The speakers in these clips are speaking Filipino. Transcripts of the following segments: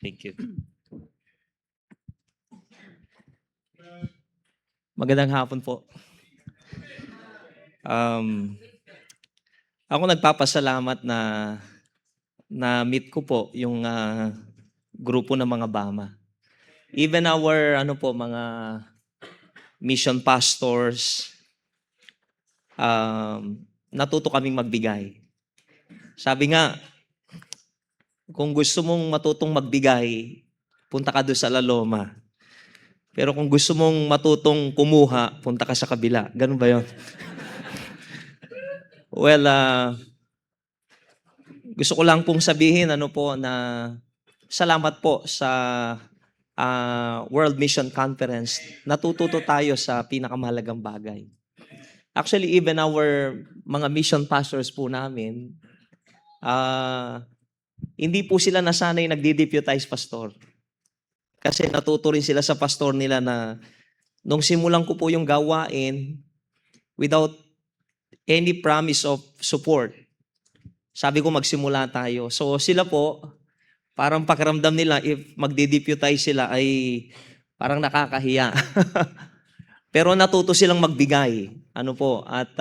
Thank you. Magandang hapon po. Ako nagpapasalamat na meet ko po yung grupo ng mga Bama. Even our mga mission pastors, natuto kaming magbigay. Sabi nga, kung gusto mong matutong magbigay, punta ka doon sa La Loma. Pero kung gusto mong matutong kumuha, punta ka sa kabila. Ganun ba yun? Well, gusto ko lang pong sabihin na salamat po sa World Mission Conference. Natututo tayo sa pinakamahalagang bagay. Actually, even our mga mission pastors po namin, hindi po sila nasanay nagdi-deputize pastor. Kasi natuto rin sila sa pastor nila na nung simulan ko po yung gawain, without any promise of support, sabi ko magsimula tayo. So sila po, parang pakiramdam nila if magdi-deputize sila ay parang nakakahiya. Pero natuto silang magbigay. At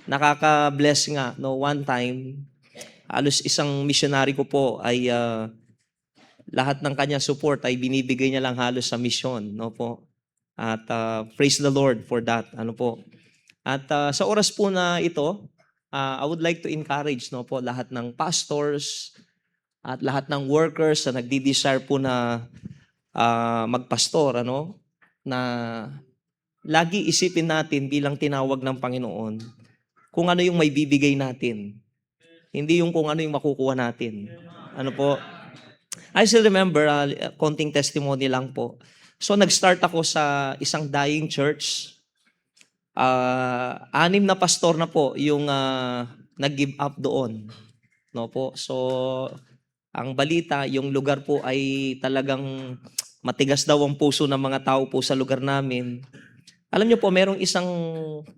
nakaka-bless nga. One time, halos isang missionary ko po ay lahat ng kanyang support ay binibigay niya lang halos sa mission, At praise the Lord for that, At sa oras po na ito, I would like to encourage, lahat ng pastors at lahat ng workers na nagdi-desire po na magpastor, na lagi isipin natin bilang tinawag ng Panginoon kung ano yung may bibigay natin. Hindi yung kung ano yung makukuha natin. I still remember, konting testimony lang po. So, nag-start ako sa isang dying church. 6 na pastor na po yung nag-give up doon. So, ang balita, yung lugar po ay talagang matigas daw ang puso ng mga tao po sa lugar namin. Alam niyo po, merong isang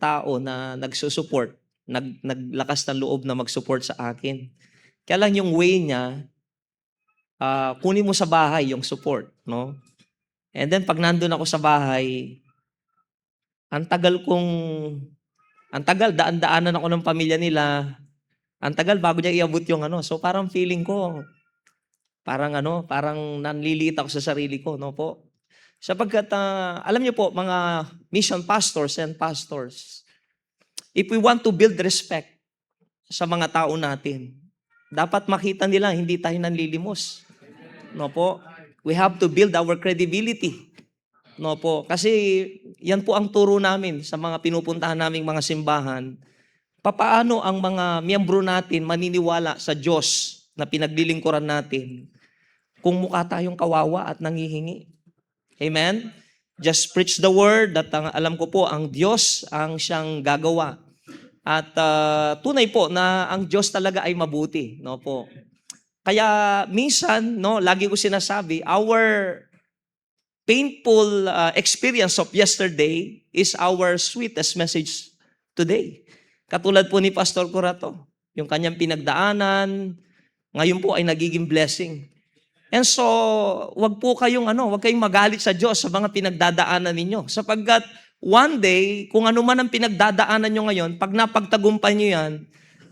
tao na nagsusupport, naglakas ng loob na mag-support sa akin. Kaya lang yung way niya, kunin mo sa bahay yung support, And then pag nandun ako sa bahay, ang tagal, daan-daanan ako ng pamilya nila. Ang tagal bago niya iabot yung So parang feeling ko, parang nanliliit ako sa sarili ko, po. Sapagkat, alam niyo po, mga mission pastors and pastors, if we want to build respect sa mga tao natin, dapat makita nila hindi tayo nanlilimos. We have to build our credibility. Kasi yan po ang turo namin sa mga pinupuntahan naming mga simbahan. Papaano ang mga miyembro natin maniniwala sa Diyos na pinaglilingkuran natin kung mukha tayong kawawa at nangihingi. Amen? Just preach the word at alam ko po ang Diyos ang siyang gagawa. At tunay po na ang Diyos talaga ay mabuti. Kaya minsan, lagi ko sinasabi, our painful experience of yesterday is our sweetest message today. Katulad po ni Pastor Curato, yung kanyang pinagdaanan, ngayon po ay nagiging blessing. And so, wag kayong magalit sa Diyos sa mga pinagdadaanan ninyo. Sapagkat one day, kung ano man ang pinagdadaanan nyo ngayon, pag napagtagumpay nyo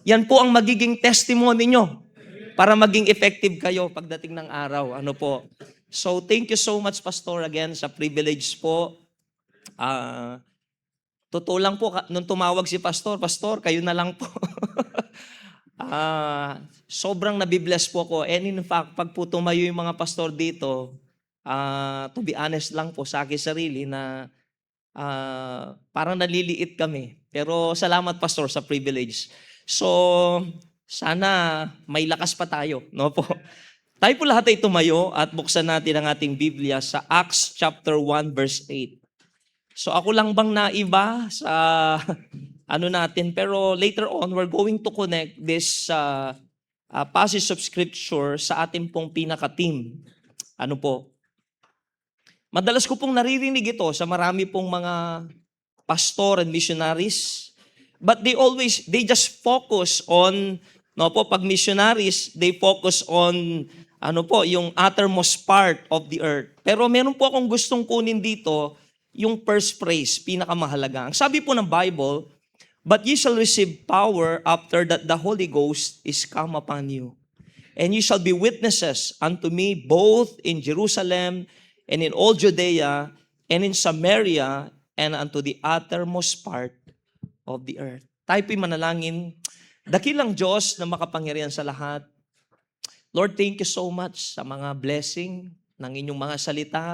yan po ang magiging testimony nyo para maging effective kayo pagdating ng araw. So, thank you so much, Pastor, again, sa privilege po. Totoo lang po, nung tumawag si Pastor, kayo na lang po. Sobrang nabibless po ko. And in fact, pag po tumayo yung mga pastor dito, to be honest lang po sa akin sarili na parang naliliit kami. Pero salamat, Pastor, sa privilege. So, sana may lakas pa tayo, po. Tayo po lahat ay tumayo at buksan natin ang ating Biblia sa Acts chapter 1 verse 8. So ako lang bang naiba sa natin? Pero later on, we're going to connect this passage of scripture sa ating pong pinaka-team. Madalas ko pong naririnig ito sa marami pong mga pastor and missionaries. But they just focus on No po, pag missionaries, they focus on yung uttermost part of the earth. Pero meron po akong gustong kunin dito, yung first phrase, pinakamahalaga. Ang sabi po ng Bible, "But ye shall receive power after that the Holy Ghost is come upon you. And ye shall be witnesses unto me both in Jerusalem and in all Judea and in Samaria and unto the uttermost part of the earth." Tayo po'y manalangin. Dakilang Diyos na makapangyarihan sa lahat, Lord, thank you so much sa mga blessing ng inyong mga salita.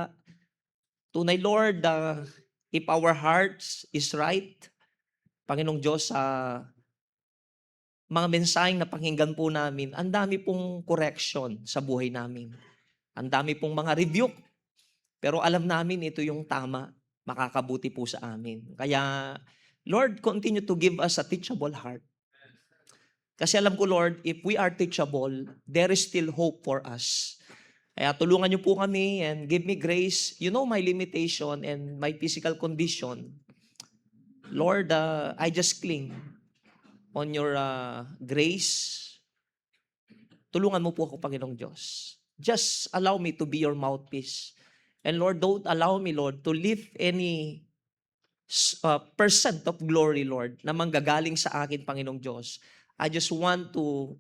Tunay, Lord, if our hearts is right, Panginoong Diyos, sa mga mensaheng na pakinggan po namin, ang dami pong correction sa buhay namin. Ang dami pong mga rebuke. Pero alam namin ito yung tama, makakabuti po sa amin. Kaya, Lord, continue to give us a teachable heart. Kasi alam ko, Lord, if we are teachable, there is still hope for us. Kaya tulungan niyo po kami and give me grace. You know my limitation and my physical condition. Lord, I just cling on your grace. Tulungan mo po ako, Panginoong Diyos. Just allow me to be your mouthpiece. And Lord, don't allow me, Lord, to lift any percent of glory, Lord, na manggagaling sa akin, Panginoong Diyos. I just want to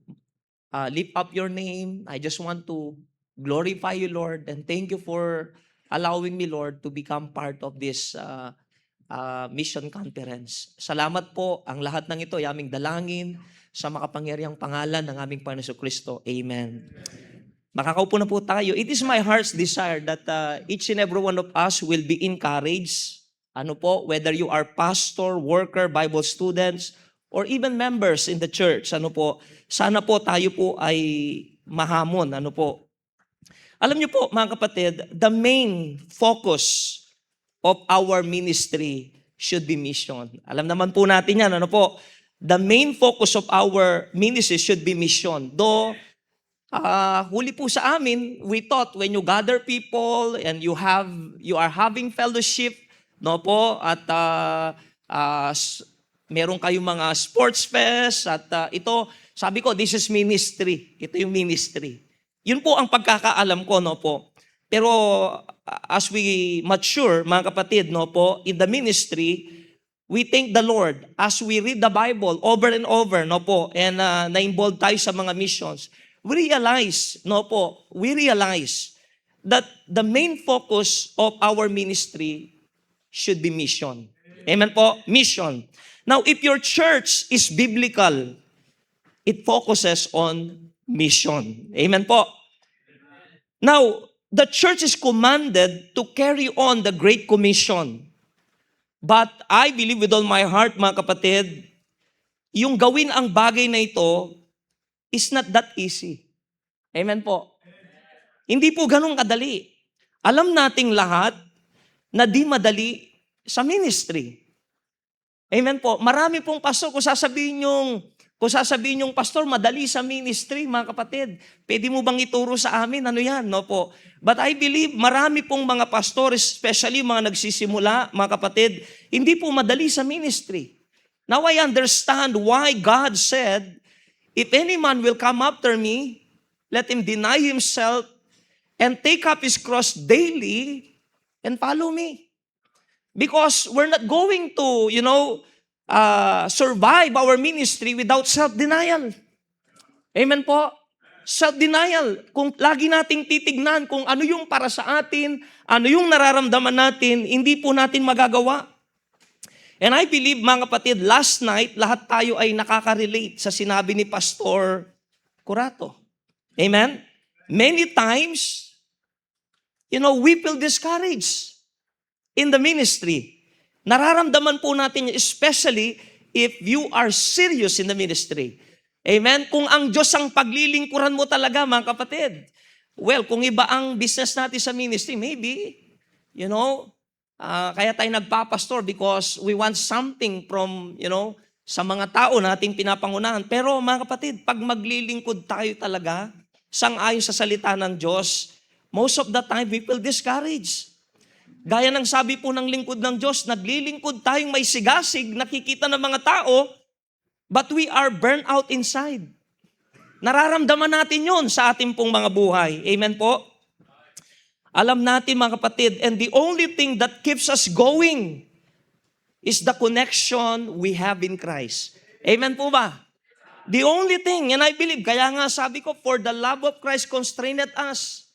lift up your name. I just want to glorify you, Lord. And thank you for allowing me, Lord, to become part of this mission conference. Salamat po. Ang lahat ng ito ay aming dalangin sa makapangyarihang pangalan ng aming Panginoon Kristo. Amen. Makakaupo na po tayo. It is my heart's desire that each and every one of us will be encouraged. Whether you are pastor, worker, Bible students, or even members in the church, sana po tayo po ay mahamon, Alam niyo po, mga kapatid, the main focus of our ministry should be mission. Alam naman po natin yan, The main focus of our ministry should be mission. Though, huli po sa amin, we thought when you gather people and you are having fellowship, at meron kayong mga sports fest at ito, sabi ko, this is ministry. Ito yung ministry. Yun po ang pagkakaalam ko, Pero as we mature, mga kapatid, in the ministry, we thank the Lord as we read the Bible over and over, and na-involve tayo sa mga missions. We realize that the main focus of our ministry should be mission. Amen po? Mission. Now, if your church is biblical, it focuses on mission. Amen po? Now, the church is commanded to carry on the Great Commission. But I believe with all my heart, mga kapatid, yung gawin ang bagay na ito is not that easy. Amen po? Hindi po ganun kadali. Alam nating lahat na di madali sa ministry. Amen po. Marami pong pastor, kung sasabihin yung pastor, madali sa ministry, mga kapatid. Pwede mo bang ituro sa amin? Ano yan? But I believe marami pong mga pastor, especially mga nagsisimula, mga kapatid, hindi po madali sa ministry. Now I understand why God said, if any man will come after me, let him deny himself and take up his cross daily and follow me. Because we're not going to, survive our ministry without self-denial. Amen po? Self-denial. Kung lagi nating titignan kung ano yung para sa atin, ano yung nararamdaman natin, hindi po natin magagawa. And I believe, mga kapatid, last night, lahat tayo ay nakaka-relate sa sinabi ni Pastor Curato. Amen? Many times, we feel discouraged in the ministry. Nararamdaman po natin, especially if you are serious in the ministry. Amen? Kung ang Diyos ang paglilingkuran mo talaga, mga kapatid. Well, kung iba ang business natin sa ministry, maybe, kaya tayo nagpapastor because we want something from, sa mga tao nating pinapangunahan. Pero mga kapatid, pag maglilingkod tayo talaga, sang-ayon sa salita ng Diyos, most of the time we feel discouraged. Gaya ng sabi po ng lingkod ng Diyos, naglilingkod tayong may sigasig, nakikita ng mga tao, but we are burnt out inside. Nararamdaman natin yon sa ating pong mga buhay. Amen po? Alam natin mga kapatid, and the only thing that keeps us going is the connection we have in Christ. Amen po ba? The only thing, and I believe, kaya nga sabi ko, for the love of Christ constrained us.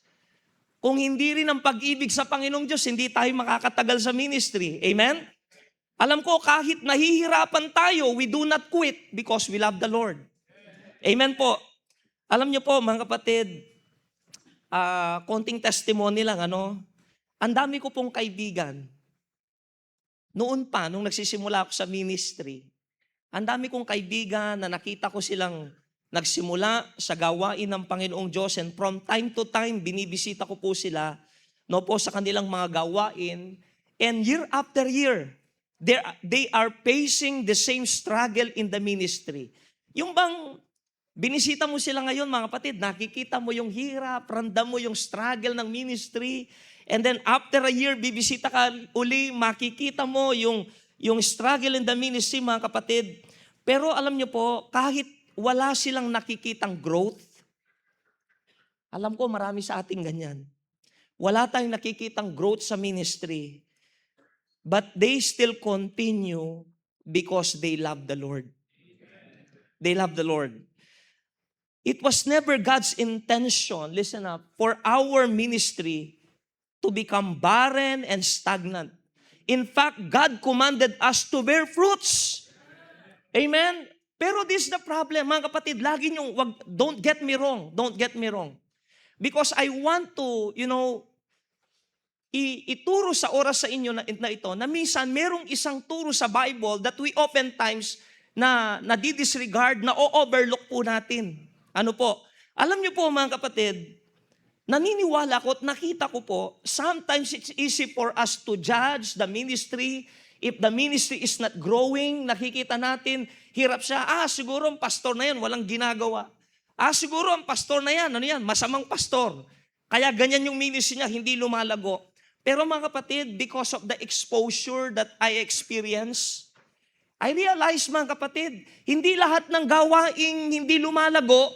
Kung hindi rin ang pag-ibig sa Panginoong Diyos, hindi tayo makakatagal sa ministry. Amen? Alam ko, kahit nahihirapan tayo, we do not quit because we love the Lord. Amen po. Alam niyo po, mga kapatid, konting testimony lang, ang dami ko pong kaibigan. Noon pa, nung nagsisimula ako sa ministry, ang dami kong kaibigan na nakita ko silang nagsimula sa gawain ng Panginoong Diyos, and from time to time, binibisita ko po sila sa kanilang mga gawain, and year after year, they are facing the same struggle in the ministry. Yung bang binisita mo sila ngayon, mga kapatid, nakikita mo yung hirap, ramdam mo yung struggle ng ministry, and then after a year, bibisita ka uli, makikita mo yung struggle in the ministry, mga kapatid. Pero alam niyo po, kahit wala silang nakikitang growth, alam ko marami sa ating ganyan. Wala tayong nakikitang growth sa ministry, but they still continue because they love the Lord. They love the Lord. It was never God's intention, listen up, for our ministry to become barren and stagnant. In fact, God commanded us to bear fruits. Amen? Pero this is the problem, mga kapatid, lagi niyong, don't get me wrong. Because I want to, ituro sa oras sa inyo na ito, na minsan merong isang turo sa Bible that we oftentimes na di-disregard, na o-overlook po natin. Ano po? Alam niyo po, mga kapatid, naniniwala ko at nakita ko po, sometimes it's easy for us to judge the ministry. If the ministry is not growing, nakikita natin, hirap siya. Siguro ang pastor na yan, walang ginagawa. Siguro ang pastor na yan, masamang pastor. Kaya ganyan yung ministry niya, hindi lumalago. Pero mga kapatid, because of the exposure that I experience, I realize, mga kapatid, hindi lahat ng gawaing hindi lumalago,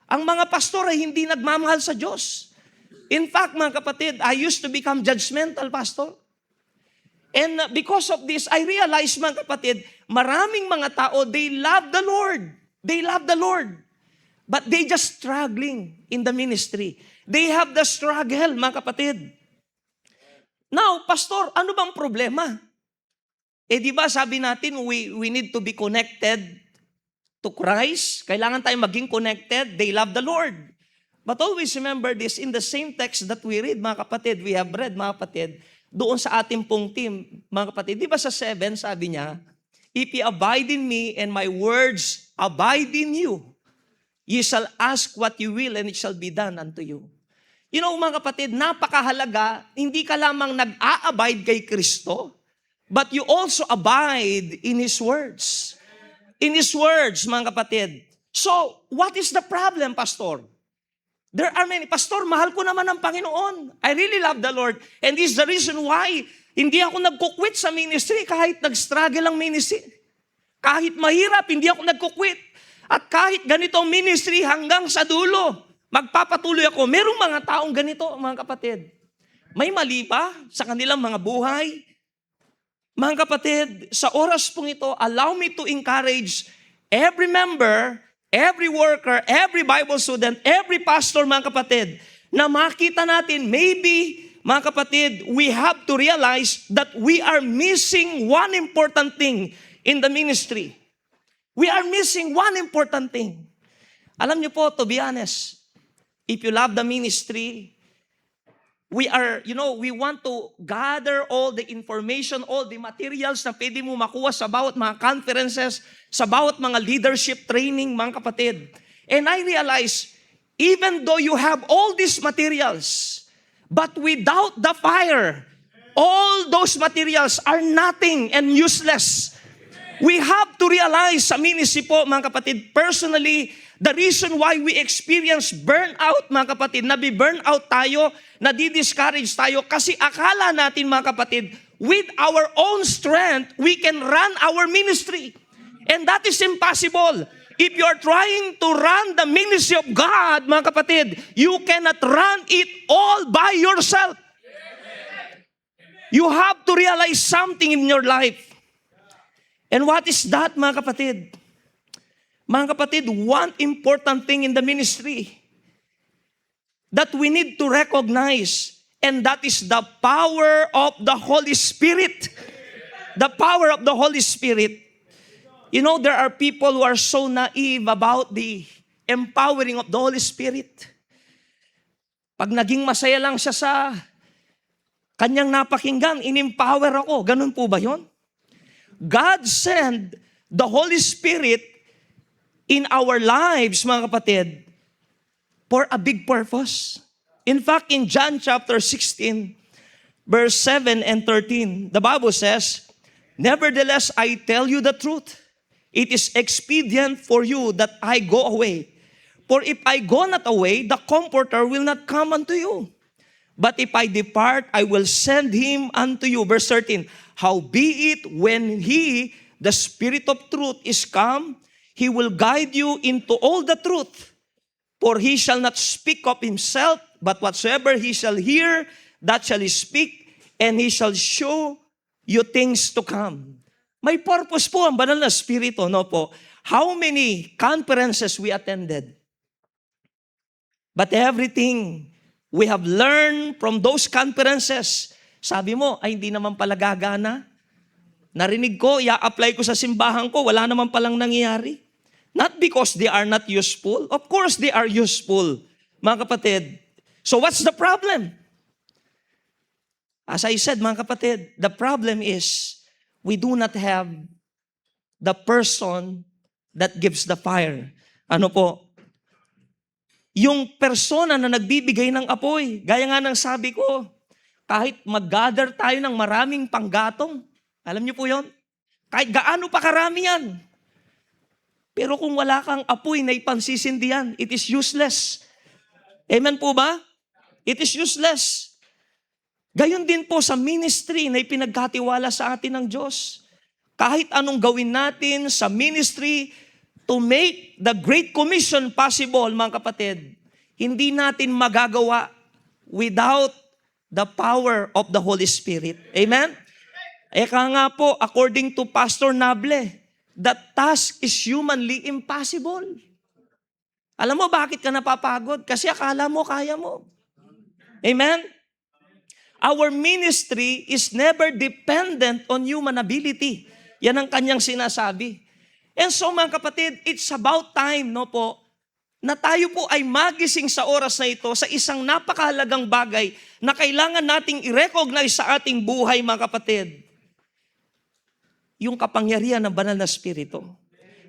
ang mga pastor ay hindi nagmamahal sa Diyos. In fact, mga kapatid, I used to become judgmental, pastor. And because of this, I realize, mga kapatid, maraming mga tao, they love the Lord. They love the Lord. But they just struggling in the ministry. They have the struggle, mga kapatid. Now, pastor, ano bang problema? Di ba sabi natin, we need to be connected to Christ. Kailangan tayong maging connected. They love the Lord. But always remember this, in the same text that we read, mga kapatid, we have read, mga kapatid, doon sa ating pong team, mga kapatid, di ba sa 7, sabi niya, if you abide in me and my words abide in you, you shall ask what you will and it shall be done unto you. Mga kapatid, napakahalaga, hindi ka lamang nag-a-abide kay Kristo, but you also abide in His words. In His words, mga kapatid. So, what is the problem, pastor? There are many, pastor, mahal ko naman ang Panginoon. I really love the Lord. And this is the reason why hindi ako nagkukwit sa ministry kahit nag-struggle ang ministry. Kahit mahirap, hindi ako nagkukwit. At kahit ganito ang ministry hanggang sa dulo, magpapatuloy ako. Merong mga taong ganito, mga kapatid. May mali pa sa kanilang mga buhay. Mga kapatid, sa oras pong ito, allow me to encourage every member, every worker, every Bible student, every pastor, mga kapatid, na makita natin, maybe, mga kapatid, we have to realize that we are missing one important thing in the ministry. We are missing one important thing. Alam niyo po, to be honest, if you love the ministry, we want to gather all the information, all the materials na pwede mo makuha sa bawat mga conferences, sa bawat mga leadership training, mga kapatid. And I realize, even though you have all these materials, but without the fire, all those materials are nothing and useless. We have to realize sa ministry po, mga kapatid, personally, the reason why we experience burnout, mga kapatid, nabi-burnout tayo, nadi-discourage tayo, kasi akala natin, mga kapatid, with our own strength, we can run our ministry. And that is impossible. If you are trying to run the ministry of God, mga kapatid, you cannot run it all by yourself. You have to realize something in your life. And what is that, mga kapatid? Mga kapatid, one important thing in the ministry that we need to recognize, and that is the power of the Holy Spirit. The power of the Holy Spirit. You know, there are people who are so naive about the empowering of the Holy Spirit. Pag naging masaya lang siya sa kanyang napakinggan, in-empower ako. Ganun po ba yun? God sent the Holy Spirit in our lives, mga kapatid, for a big purpose. In fact, in John chapter 16, verse 7 and 13, the Bible says, "Nevertheless, I tell you the truth. It is expedient for you that I go away. For if I go not away, the Comforter will not come unto you. But if I depart, I will send him unto you." Verse 13, "Howbeit, when he, the Spirit of truth, is come, he will guide you into all the truth. For he shall not speak of himself, but whatsoever he shall hear, that shall he speak, and he shall show you things to come." May purpose po ang banal na Espiritu, no po? How many conferences we attended? But everything we have learned from those conferences, sabi mo, ay hindi naman pala gagana. Narinig ko, i-apply ko sa simbahan ko, wala naman palang nangyayari. Not because they are not useful. Of course, they are useful, mga kapatid. So what's the problem? As I said, mga kapatid, the problem is we do not have the person that gives the fire. Ano po? Yung persona na nagbibigay ng apoy. Gaya nga ng sabi ko, kahit mag-gather tayo ng maraming panggatong, alam niyo po yon? Kahit gaano pa karami yan. Pero kung wala kang apoy na ipansisindihan, it is useless. Amen po ba? It is useless. Gayon din po sa ministry na ipinagkatiwala sa atin ng Diyos. Kahit anong gawin natin sa ministry to make the Great Commission possible, mga kapatid, hindi natin magagawa without the power of the Holy Spirit. Amen? Eka nga po, according to Pastor Nable, the task is humanly impossible. Alam mo bakit ka napapagod? Kasi akala mo kaya mo. Amen? Our ministry is never dependent on human ability. Yan ang kanyang sinasabi. And so mga kapatid, it's about time, no po, na tayo po ay magising sa oras na ito sa isang napakahalagang bagay na kailangan nating i-recognize sa ating buhay, mga kapatid. Yung kapangyarihan ng banal na Espiritu.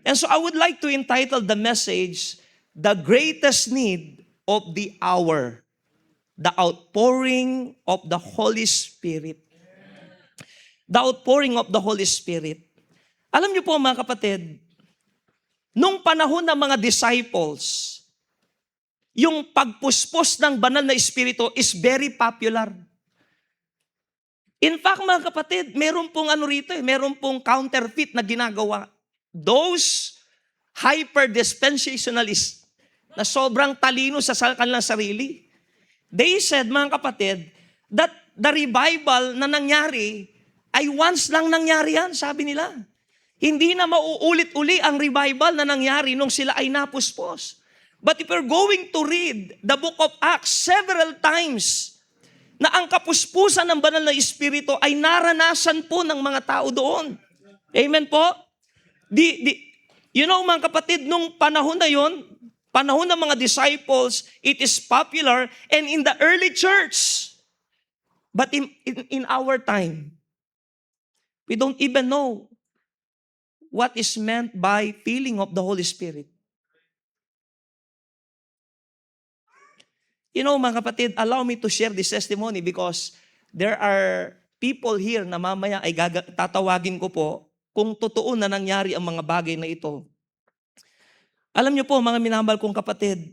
And so I would like to entitle the message, "The Greatest Need of the Hour." The outpouring of the Holy Spirit. The outpouring of the Holy Spirit. Alam niyo po, mga kapatid, nung panahon ng mga disciples, yung pagpuspos ng banal na Espiritu is very popular. In fact, mga kapatid, meron pong meron pong counterfeit na ginagawa. Those hyper-dispensationalists na sobrang talino sa kanilang sarili, they said, mga kapatid, that the revival na nangyari ay once lang nangyari yan, sabi nila. Hindi na mauulit-uli ang revival na nangyari nung sila ay napuspos. But if you're going to read the book of Acts several times, na ang kapuspusan ng banal na Espiritu ay naranasan po ng mga tao doon. Amen po? You know, mga kapatid, nung panahon na yon, panahon ng mga disciples, it is popular, and in the early church. But in our time, we don't even know what is meant by filling of the Holy Spirit. You know, mga kapatid, allow me to share this testimony because there are people here na mamaya ay tatawagin ko po kung totoo na nangyari ang mga bagay na ito. Alam niyo po, mga minamahal kong kapatid,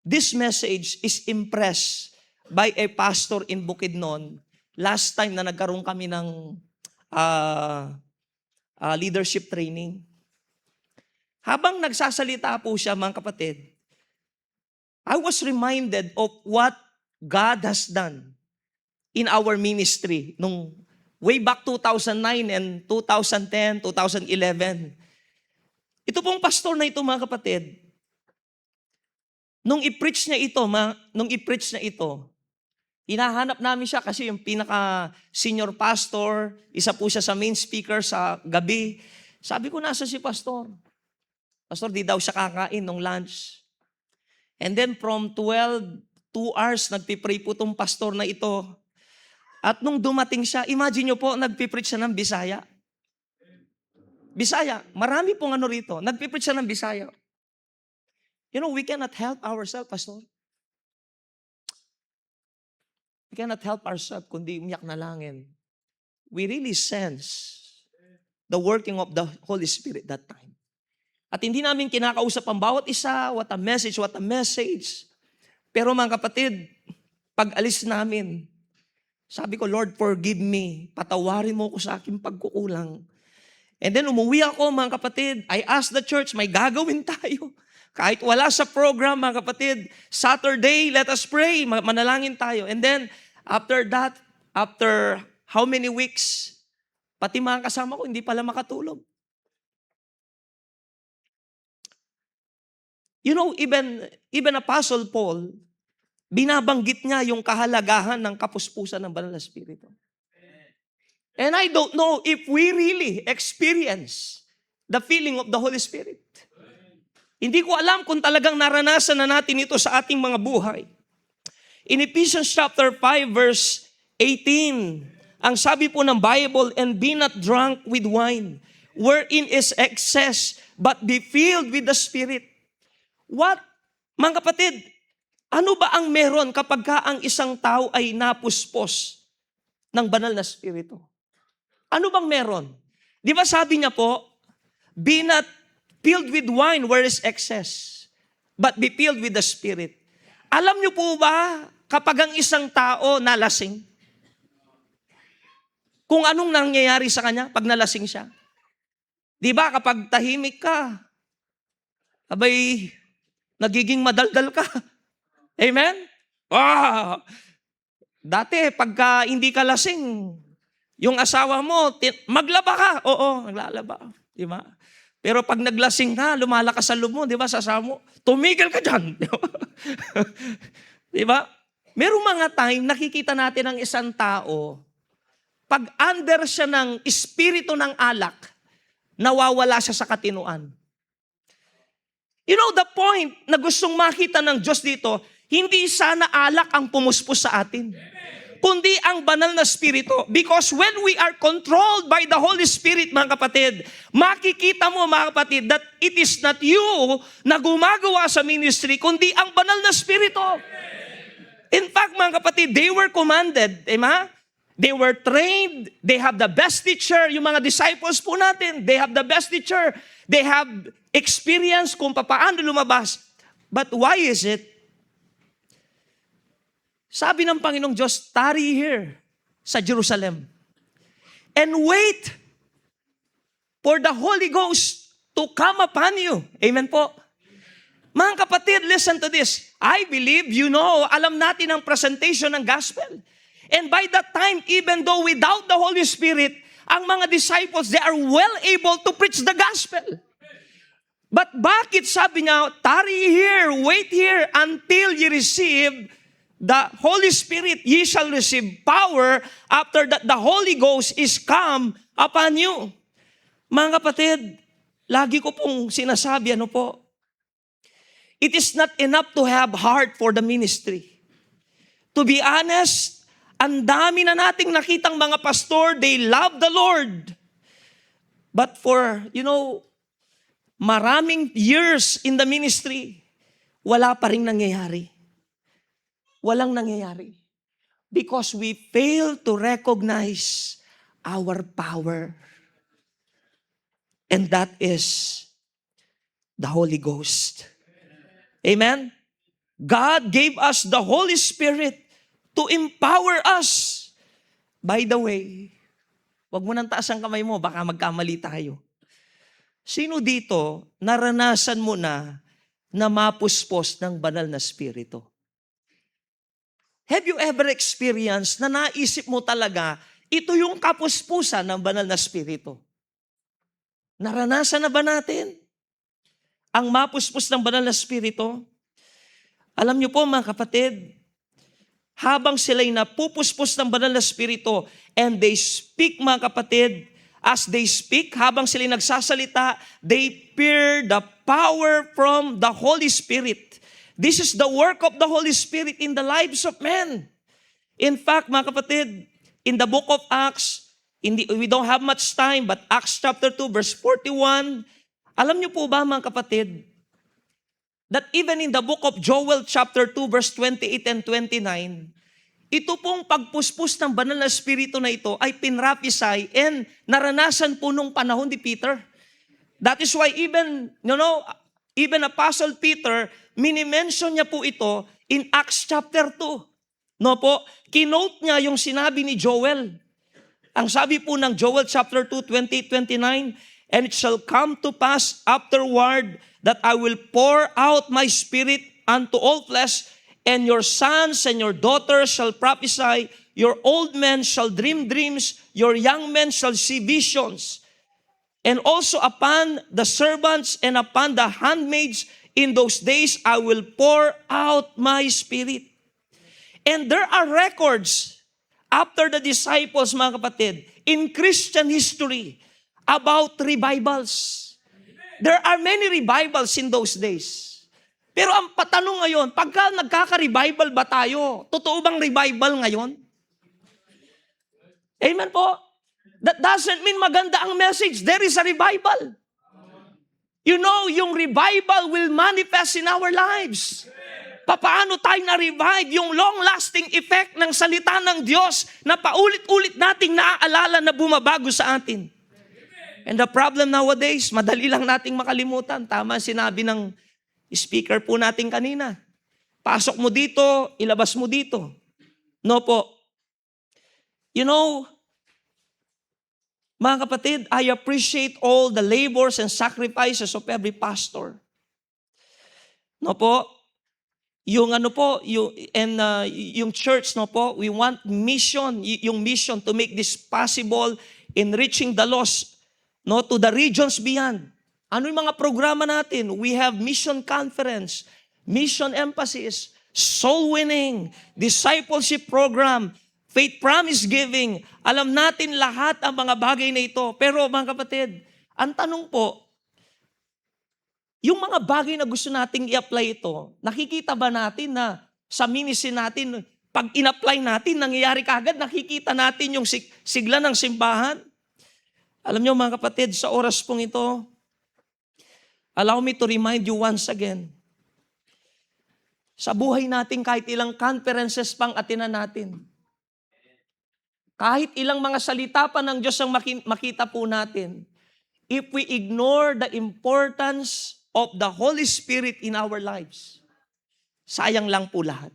this message is impressed by a pastor in Bukidnon last time na nagkaroon kami ng leadership training. Habang nagsasalita po siya, mga kapatid, I was reminded of what God has done in our ministry nung way back 2009 and 2010, 2011. Ito pong pastor na ito, mga kapatid, nung i-preach niya ito, hinahanap namin siya kasi yung pinaka-senior pastor, isa po siya sa main speaker sa gabi. Sabi ko, nasa si pastor? Pastor, di daw siya kakain nung lunch. And then from 2 hours, nagpipray po tong pastor na ito. At nung dumating siya, imagine nyo po, nagpipreach siya ng Bisaya. Bisaya, marami pong ano rito. Nagpipreach siya ng Bisaya. You know, we cannot help ourselves, pastor. We cannot help ourselves kundi umiyak na langin. We really sense the working of the Holy Spirit that time. At hindi namin kinakausap ang bawat isa, what a message. Pero mga kapatid, pag alis namin, sabi ko, Lord, forgive me. Patawarin mo ko sa aking pagkukulang. And then umuwi ako, mga kapatid. I asked the church, may gagawin tayo. Kahit wala sa program, mga kapatid, Saturday, let us pray, manalangin tayo. And then, after that, after how many weeks, pati mga kasama ko, hindi pala makatulog. You know, even Apostle Paul, binabanggit niya yung kahalagahan ng kapuspusan ng Banal na Espiritu. And I don't know if we really experience the feeling of the Holy Spirit. Hindi ko alam kung talagang naranasan na natin ito sa ating mga buhay. In Ephesians chapter 5 verse 18, ang sabi po ng Bible, and be not drunk with wine, wherein is excess, but be filled with the Spirit. What? Mga kapatid, ano ba ang meron kapag ang isang tao ay napuspos ng banal na Espiritu? Ano bang meron? Di ba sabi niya po, be not filled with wine where is excess, but be filled with the Spirit. Alam niyo po ba, kapag ang isang tao nalasing, kung anong nangyayari sa kanya pag nalasing siya? Di ba kapag tahimik ka, abay, nagiging madaldal ka. Amen? Wow! Dati, pagka hindi ka lasing, yung asawa mo, maglaba ka. Oo, maglalaba. Di ba? Pero pag naglasing ka, lumalakas sa loob mo, di ba, sa asawa mo, tumigil ka dyan. Di ba? Di ba? Merong mga time, nakikita natin ang isang tao, pag under siya ng espiritu ng alak, nawawala siya sa katinuan. You know, the point na gustong makita ng Diyos dito, hindi sana alak ang pumuspos sa atin, kundi ang banal na Espiritu. Because when we are controlled by the Holy Spirit, mga kapatid, makikita mo, mga kapatid, that it is not you na gumagawa sa ministry, kundi ang banal na Espiritu. In fact, mga kapatid, they were commanded, they were trained, they have the best teacher, yung mga disciples po natin, they have the best teacher, they have experience kung paano lumabas. But why is it? Sabi ng Panginoong Diyos, tarry here sa Jerusalem and wait for the Holy Ghost to come upon you. Amen po. Mga kapatid, listen to this. I believe, alam natin ang presentation ng gospel. And by that time, even though without the Holy Spirit, ang mga disciples, they are well able to preach the gospel. But bakit sabi niya, tarry here, wait here until you receive the Holy Spirit, ye shall receive power after that the Holy Ghost is come upon you. Mga kapatid, lagi ko pong sinasabi, it is not enough to have heart for the ministry. To be honest, ang dami na nating nakitang mga pastor, they love the Lord. But for, maraming years in the ministry, wala pa rin nangyayari. Walang nangyayari. Because we fail to recognize our power. And that is the Holy Ghost. Amen? God gave us the Holy Spirit to empower us. By the way, wag mo nang taas ang kamay mo, baka magkamali tayo. Sino dito naranasan mo na mapuspos ng banal na spirito? Have you ever experienced na naisip mo talaga, ito yung kapuspusan ng banal na spirito? Naranasan na ba natin ang mapuspos ng banal na spirito? Alam niyo po mga kapatid, habang sila'y napupuspos ng banal na spirito and they speak mga kapatid, as they speak, habang sila'y nagsasalita, they bear the power from the Holy Spirit. This is the work of the Holy Spirit in the lives of men. In fact, mga kapatid, in the book of Acts, we don't have much time, but Acts chapter 2, verse 41, alam niyo po ba mga kapatid, that even in the book of Joel chapter 2, verse 28 and 29, ito pong pagpuspos ng banal na spirito na ito ay pinrapisay and naranasan po nung panahon ni Peter. That is why even Apostle Peter, minimension niya po ito in Acts chapter 2. No po, kinote niya yung sinabi ni Joel. Ang sabi po ng Joel chapter 2, 28-29, and it shall come to pass afterward that I will pour out my spirit unto all flesh, and your sons and your daughters shall prophesy, your old men shall dream dreams, your young men shall see visions. And also upon the servants and upon the handmaids in those days I will pour out my spirit. And there are records after the disciples, mga kapatid, in Christian history about revivals. There are many revivals in those days. Pero ang patanong ngayon, pagka nagkaka-revival ba tayo? Totoo bang revival ngayon? Amen po? That doesn't mean maganda ang message. There is a revival. You know, yung revival will manifest in our lives. Paano tayo na-revive? Yung long-lasting effect ng salita ng Diyos na paulit-ulit nating naaalala na bumabago sa atin. And the problem nowadays, madali lang nating makalimutan. Tama sinabi ng speaker po natin kanina. Pasok mo dito, ilabas mo dito. No po. You know, mga kapatid, I appreciate all the labors and sacrifices of every pastor. No po. Yung yung church, no po, we want mission, yung mission to make this possible in reaching the lost, no, to the regions beyond. Ano yung mga programa natin? We have mission conference, mission emphasis, soul winning, discipleship program, faith promise giving. Alam natin lahat ang mga bagay na ito. Pero mga kapatid, ang tanong po, yung mga bagay na gusto nating i-apply ito, nakikita ba natin na sa ministry natin, pag in-apply natin, nangyayari kagad, nakikita natin yung sigla ng simbahan? Alam niyo mga kapatid, sa oras pong ito, allow me to remind you once again, sa buhay natin kahit ilang conferences pang atinan natin, kahit ilang mga salita pa ng Diyos ang makita po natin, if we ignore the importance of the Holy Spirit in our lives, sayang lang po lahat.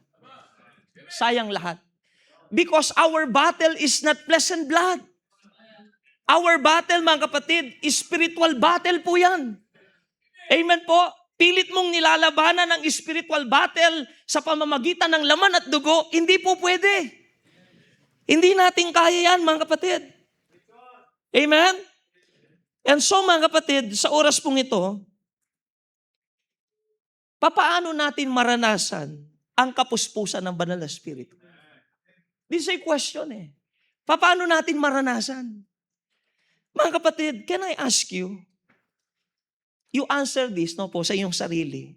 Sayang lahat. Because our battle is not flesh and blood. Our battle, mga kapatid, is spiritual battle po yan. Amen po. Pilit mong nilalabanan ng spiritual battle sa pamamagitan ng laman at dugo, hindi po pwede. Hindi natin kaya yan, mga kapatid. Amen? And so, mga kapatid, sa oras pong ito, papaano natin maranasan ang kapuspusan ng banal na Espiritu? This is a question eh. Papaano natin maranasan? Mga kapatid, can I ask you, you answer this, no po, sa iyong sarili.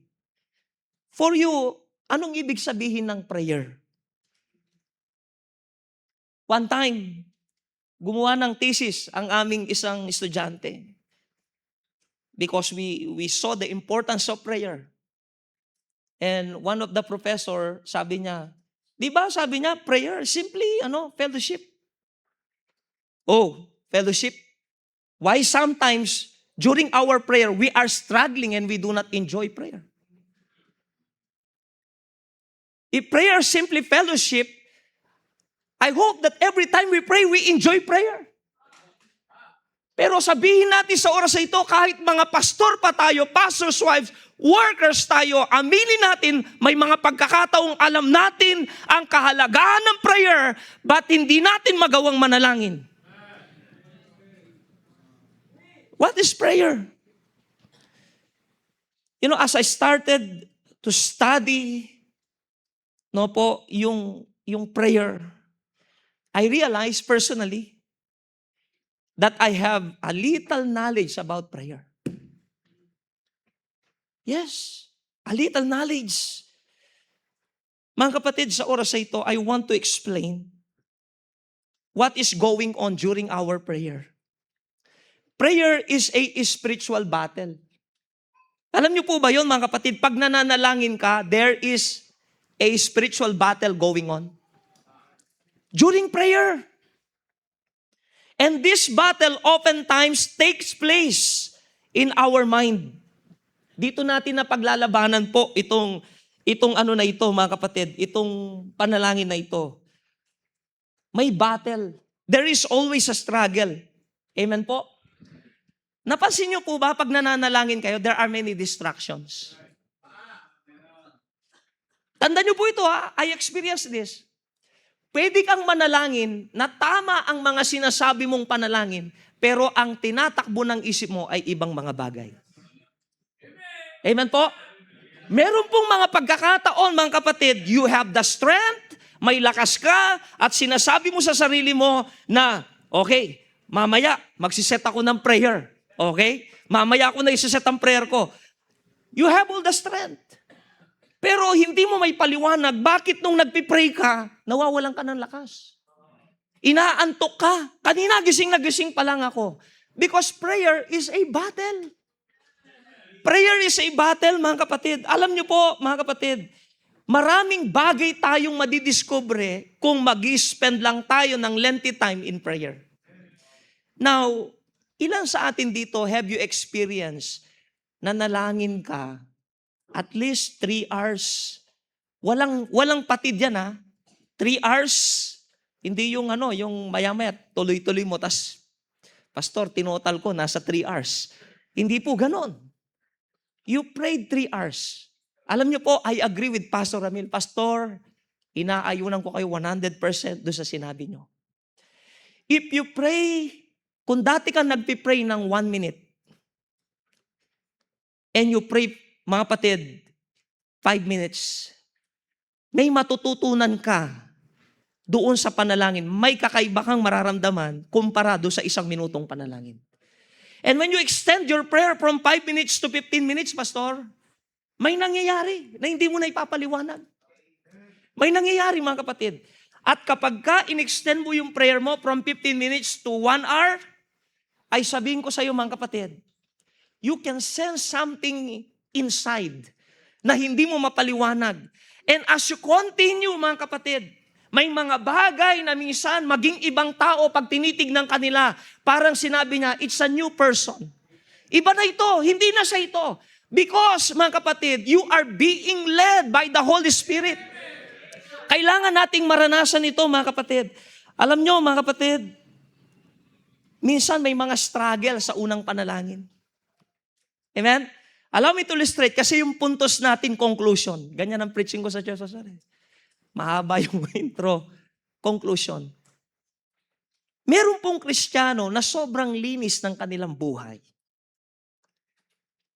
For you, anong ibig sabihin ng prayer? One time, gumawa ng thesis ang aming isang estudyante. Because we saw the importance of prayer. And one of the professor, sabi niya, di ba sabi niya, prayer, simply, fellowship. Oh, fellowship. Why sometimes, during our prayer, we are struggling and we do not enjoy prayer? If prayer is simply fellowship, I hope that every time we pray, we enjoy prayer. Pero sabihin natin sa oras na ito, kahit mga pastor pa tayo, pastor's wives, workers tayo, aminin natin, may mga pagkakataong alam natin ang kahalagahan ng prayer, but hindi natin magawang manalangin. What is prayer? You know, as I started to study, yung prayer, I realized personally that I have a little knowledge about prayer. Yes, a little knowledge. Mga kapatid, sa oras na ito, I want to explain what is going on during our prayer. Prayer is a spiritual battle. Alam niyo po ba yun, mga kapatid? Pag nananalangin ka, there is a spiritual battle going on during prayer. And this battle oftentimes takes place in our mind. Dito natin na paglalabanan po itong ano na ito, mga kapatid, itong panalangin na ito. May battle. There is always a struggle. Amen po? Napansin niyo po ba, pag nananalangin kayo, there are many distractions. Tandaan niyo po ito ha, I experienced this. Pwede kang manalangin na tama ang mga sinasabi mong panalangin, pero ang tinatakbo ng isip mo ay ibang mga bagay. Amen po? Meron pong mga pagkakataon, mga kapatid, you have the strength, may lakas ka, at sinasabi mo sa sarili mo na, okay, mamaya magsiset ako ng prayer. Okay? Mamaya ako na isiset ang prayer ko. You have all the strength. Pero hindi mo may paliwanag, bakit nung nagpipray ka, nawawalan ka ng lakas? Inaantok ka. Kanina gising na gising pa lang ako. Because prayer is a battle. Prayer is a battle, mga kapatid. Alam niyo po, mga kapatid, maraming bagay tayong madidiscover kung mag-spend lang tayo ng lengthy time in prayer. Now, ilan sa atin dito have you experienced na nalangin ka at least 3 hours? Walang patid yan ha. 3 hours, hindi yung yung maya-maya, tuloy-tuloy mo, tas, pastor, tinotal ko, nasa 3 hours. Hindi po ganon. You prayed 3 hours. Alam niyo po, I agree with Pastor Ramil. Pastor, inaayunan ko kayo 100% doon sa sinabi niyo. If you pray, kung dati ka nagpipray ng 1 minute, and you pray, mga kapatid, 5 minutes, may matututunan ka doon sa panalangin. May kakaiba kang mararamdaman kumpara doon sa 1 minutong panalangin. And when you extend your prayer from 5 minutes to 15 minutes, Pastor, may nangyayari na hindi mo na ipapaliwanag. May nangyayari, mga kapatid. At kapag ka in-extend mo yung prayer mo from 15 minutes to 1 hour, ay sabihin ko sa iyo, mga kapatid, you can sense something inside na hindi mo mapaliwanag. And as you continue, mga kapatid, may mga bagay na minsan maging ibang tao pag tinitignan kanila, parang sinabi niya, it's a new person. Iba na ito, hindi na siya ito. Because, mga kapatid, you are being led by the Holy Spirit. Kailangan nating maranasan ito, mga kapatid. Alam nyo, mga kapatid, minsan may mga struggle sa unang panalangin. Amen? Allow me to illustrate, kasi yung puntos natin, conclusion. Ganyan ang preaching ko sa Church of Sorry. Mahaba yung intro. Conclusion. Meron pong Kristiyano na sobrang linis ng kanilang buhay.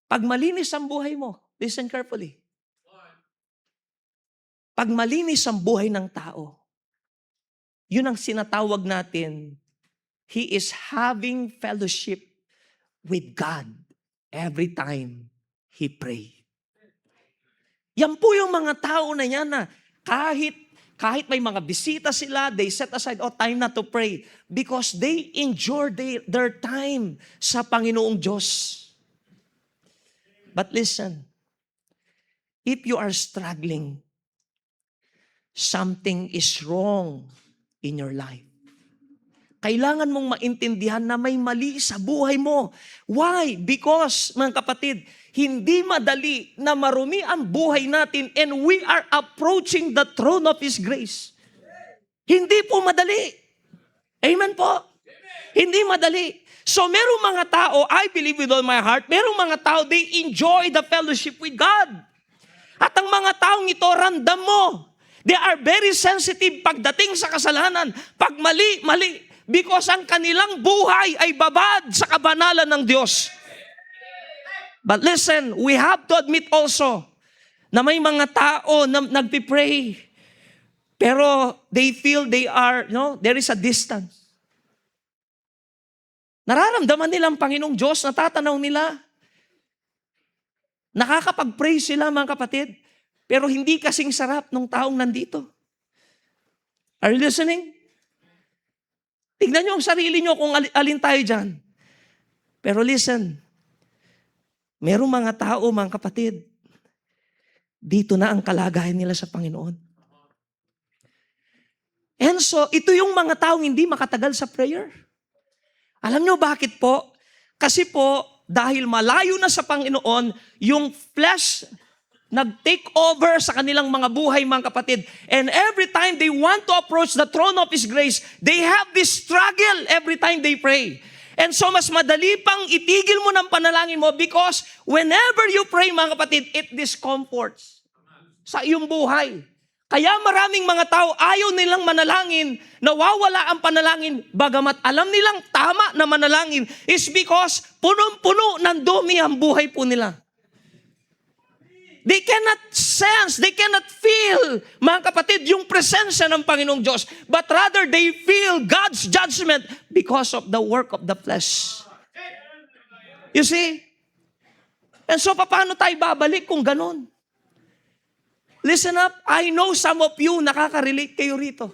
Pag malinis ang buhay mo, listen carefully. Pag malinis ang buhay ng tao, yun ang sinatawag natin, he is having fellowship with God every time he pray. Yan po yung mga tao na yan na kahit may mga bisita sila, they set aside time na to pray because they enjoy their time sa Panginoong Diyos. But listen, if you are struggling, something is wrong in your life. Kailangan mong maintindihan na may mali sa buhay mo. Why? Because, mga kapatid, hindi madali na marumi ang buhay natin and we are approaching the throne of His grace. Hindi po madali. Amen po? Hindi madali. So merong mga tao, I believe with all my heart, merong mga tao, they enjoy the fellowship with God. At ang mga taong ito, ramdam mo, they are very sensitive pagdating sa kasalanan. Pag mali, because ang kanilang buhay ay babad sa kabanalan ng Diyos. But listen, we have to admit also na may mga tao na nagpipray, pero they feel there is a distance. Nararamdaman nila ang Panginoong Diyos, natatanaw nila. Nakakapag-pray sila, mga kapatid, pero hindi kasing sarap ng taong nandito. Are you listening? Tignan niyo ang sarili niyo kung alin tayo dyan. Pero listen, merong mga tao, mga kapatid, dito na ang kalagayan nila sa Panginoon. And so, ito yung mga taong hindi makatagal sa prayer. Alam niyo bakit po? Kasi po, dahil malayo na sa Panginoon, yung flesh nag-take over sa kanilang mga buhay, mga kapatid. And every time they want to approach the throne of His grace, they have this struggle every time they pray. And so mas madali pang itigil mo ng panalangin mo because whenever you pray, mga kapatid, it discomforts sa iyong buhay. Kaya maraming mga tao ayaw nilang manalangin, nawawala ang panalangin, bagamat alam nilang tama na manalangin is because punong-puno ng dumi ang buhay po nila. They cannot sense, they cannot feel, mga kapatid, yung presensya ng Panginoong Diyos, but rather they feel God's judgment because of the work of the flesh. You see? And so, paano tayo babalik kung ganun? Listen up, I know some of you nakaka-relate kayo rito.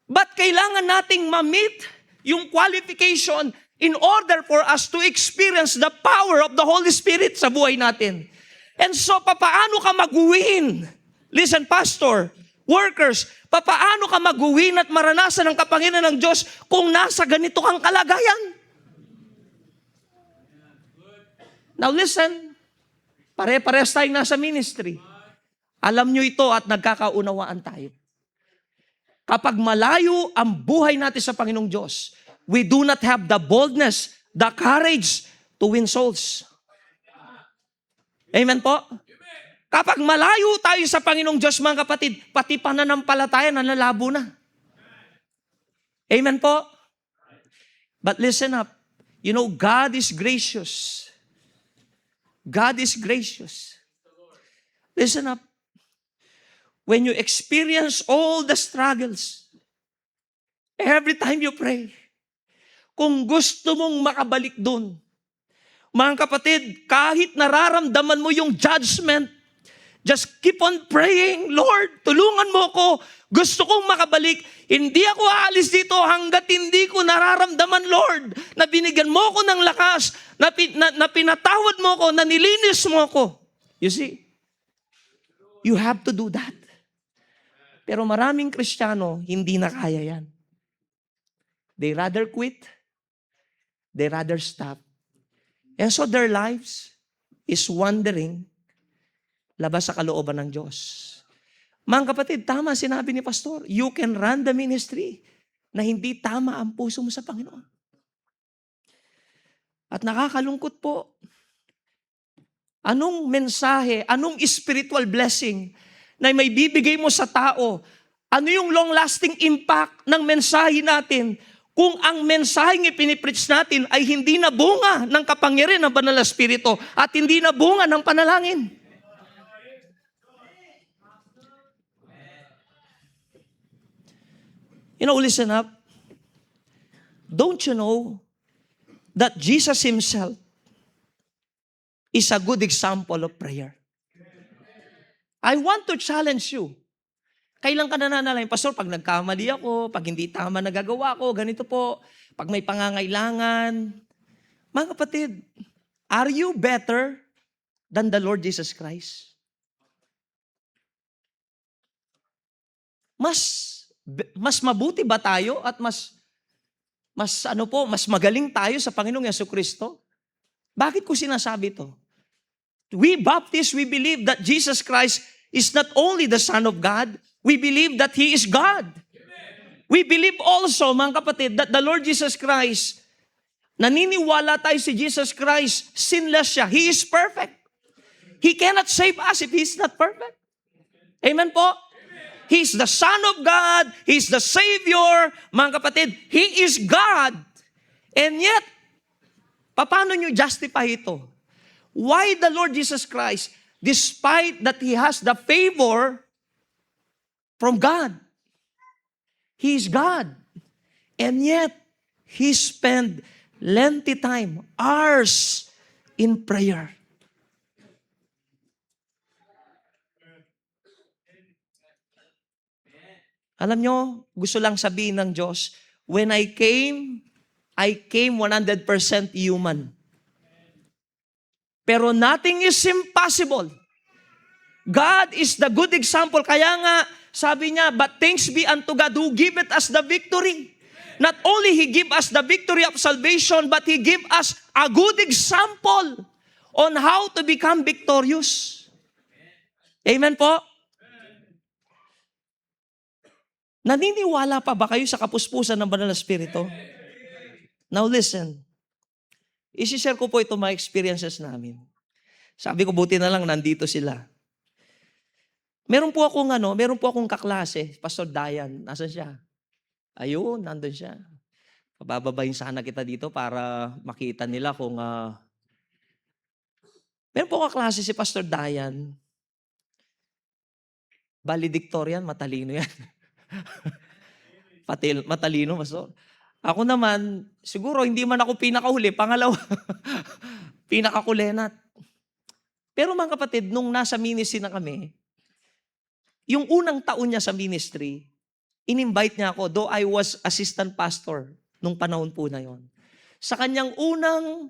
But kailangan nating ma-meet yung qualification in order for us to experience the power of the Holy Spirit sa buhay natin. And so, papaano ka mag-win? Listen, pastor, workers, papaano ka mag-win at maranasan ang kapangyarihan ng Diyos kung nasa ganito kang kalagayan? Now listen, pare-parehas tayong nasa ministry. Alam nyo ito at nagkakaunawaan tayo. Kapag malayo ang buhay natin sa Panginoong Diyos, we do not have the boldness, the courage to win souls. Amen po? Kapag malayo tayo sa Panginoong Diyos, mga kapatid, pati pananampalataya nalalabo na. Amen po? But listen up. You know, God is gracious. God is gracious. Listen up. When you experience all the struggles, every time you pray, kung gusto mong makabalik dun, mga kapatid, kahit nararamdaman mo yung judgment, just keep on praying, Lord, tulungan mo ko. Gusto kong makabalik. Hindi ako aalis dito hanggat hindi ko nararamdaman, Lord, na binigyan mo ko ng lakas, na pinatawad mo ko, na nilinis mo ko. You see, you have to do that. Pero maraming Kristiyano, hindi na kaya yan. They rather quit. They rather stop. And so their lives is wandering labas sa kalooban ng Diyos. Mga kapatid, tama sinabi ni Pastor, you can run the ministry na hindi tama ang puso mo sa Panginoon. At nakakalungkot po, anong mensahe, anong spiritual blessing na may bibigay mo sa tao? Ano yung long-lasting impact ng mensahe natin kung ang mensaheng ipinipreach natin ay hindi na bunga ng kapangyarihan ng Banal na Espiritu at hindi na bunga ng panalangin? You know, listen up. Don't you know that Jesus Himself is a good example of prayer? I want to challenge you. Kailan ka nananalangin? Pastor, pag nagkamali ako, pag hindi tama nagagawa ko, ganito po, pag may pangangailangan. Mga kapatid, are you better than the Lord Jesus Christ? Mas mabuti ba tayo at mas magaling tayo sa Panginoong Jesucristo? Bakit ko sinasabi ito? We Baptists, we believe that Jesus Christ is not only the Son of God, we believe that He is God. We believe also, mga kapatid, that the Lord Jesus Christ Naniniwala tayo si Jesus Christ, sinless siya. He is perfect. He cannot save us if He's not perfect. Amen po? He's the Son of God. He's the Savior. Mga kapatid, He is God. And yet, paano nyo justify ito? Why the Lord Jesus Christ, despite that He has the favor from God, He is God. And yet, He spent lengthy time, hours in prayer. Alam nyo, gusto lang sabihin ng Diyos, when I came 100% human. Pero nothing is impossible. God is the good example. Kaya nga, sabi niya, but thanks be unto God who giveth us the victory. Not only He give us the victory of salvation, but He give us a good example on how to become victorious. Amen po? Naniniwala pa ba kayo sa kapuspusan ng Banal na Espiritu? Now listen, isi-share ko po ito mga experiences namin. Sabi ko, buti na lang nandito sila. Meron po akong kaklase, Pastor Dayan. Nasaan siya? Ayun, nandun siya. Pabababayin sana kita dito para makita nila kung... Meron po kaklase si Pastor Dayan. Valedictorian, matalino yan. Matalino, Pastor. Ako naman, siguro hindi man ako pinakahuli, pangalawa, pinakakulenat. Pero mga kapatid, nung nasa ministry na kami, yung unang taon niya sa ministry, in-invite niya ako, though I was assistant pastor nung panahon po na yon. Sa kanyang unang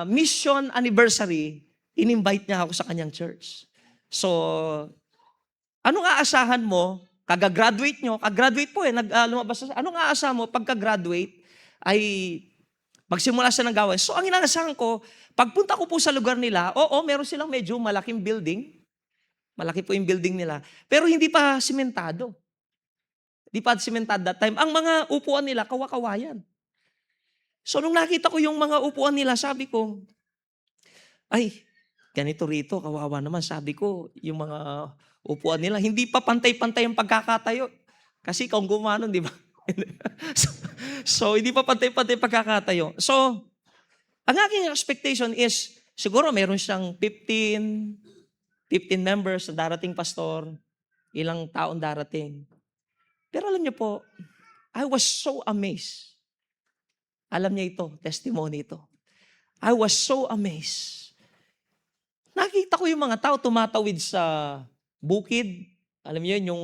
mission anniversary, in-invite niya ako sa kanyang church. So, anong aasahan mo? Kagagraduate nyo, kagraduate po lumabas na. Anong aasahan mo pagka-graduate ay magsimula siya ng gawain? So, ang inaasahan ko, pagpunta ko po sa lugar nila, meron silang medyo malaking building. Malaki po yung building nila. Pero hindi pa simentado. Hindi pa simentado that time. Ang mga upuan nila, kawa-kawayan. So, nung nakita ko yung mga upuan nila, sabi ko, ay, ganito rito, kawawa naman. Sabi ko, yung mga upuan nila, hindi pa pantay-pantay ang pagkakatayo. Kasi kung gumanon, di ba? so, hindi pa pantay-pantay pagkakatayo. So, ang aking expectation is, siguro meron siyang 15 members na darating pastor, ilang taon darating. Pero alam niyo po, I was so amazed. Alam niya ito, testimony ito. I was so amazed. Nakita ko yung mga tao tumatawid sa bukid. Alam niyo yun, yung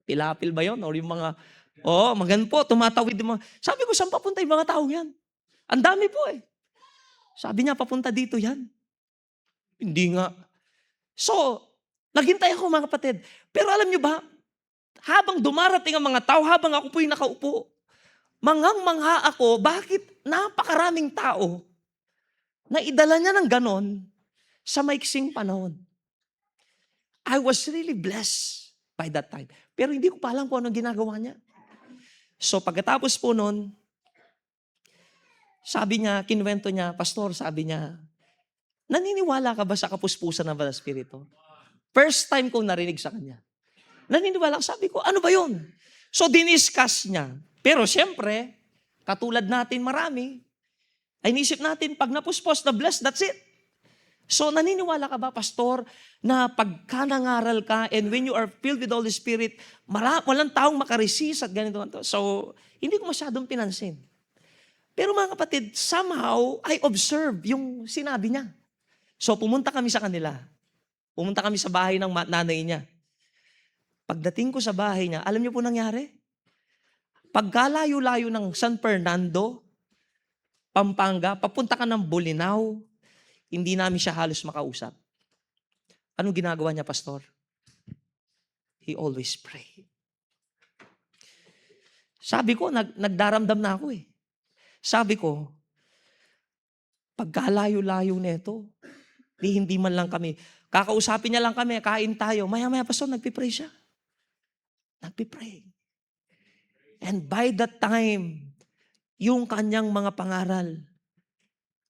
pilapil ba yun? Or yung mga, magan po, tumatawid yung mga. Sabi ko, saan papunta yung mga tao yan? Ang dami po eh. Sabi niya, papunta dito yan. Hindi nga. So, naghintay ako mga kapatid. Pero alam niyo ba, habang dumarating ang mga tao, habang ako po'y nakaupo, mangha ako, bakit napakaraming tao na idala niya ng ganon sa maiksing panahon. I was really blessed by that time. Pero hindi ko pa alam kung anong ginagawa niya. So pagkatapos po nun, sabi niya, kinuwento niya, Pastor, sabi niya, naniniwala ka ba sa kapuspusan ng Banal na Espiritu? First time kong narinig sa kanya. Naniniwala ka, sabi ko, ano ba yun? So diniscuss niya. Pero siyempre, katulad natin marami, ay inisip natin, pag napuspos na blessed, that's it. So naniniwala ka ba, Pastor, na pagka nangaral ka and when you are filled with the Holy Spirit, walang taong makaresist at ganito. So, hindi ko masyadong pinansin. Pero mga kapatid, somehow, I observe yung sinabi niya. So, pumunta kami sa kanila. Pumunta kami sa bahay ng nanay niya. Pagdating ko sa bahay niya, alam niyo po nangyari? Pagkalayo-layo ng San Fernando, Pampanga, papunta ka ng Bolinao, hindi namin siya halos makausap. Anong ginagawa niya, Pastor? He always pray. Sabi ko, nagdaramdam na ako eh. Sabi ko, pagkalayo-layo nito, hindi man lang kami, kakausapin niya lang kami, kain tayo, maya-maya, Pastor, nagpipray siya. Nagpipray. And by that time, yung kanyang mga pangaral.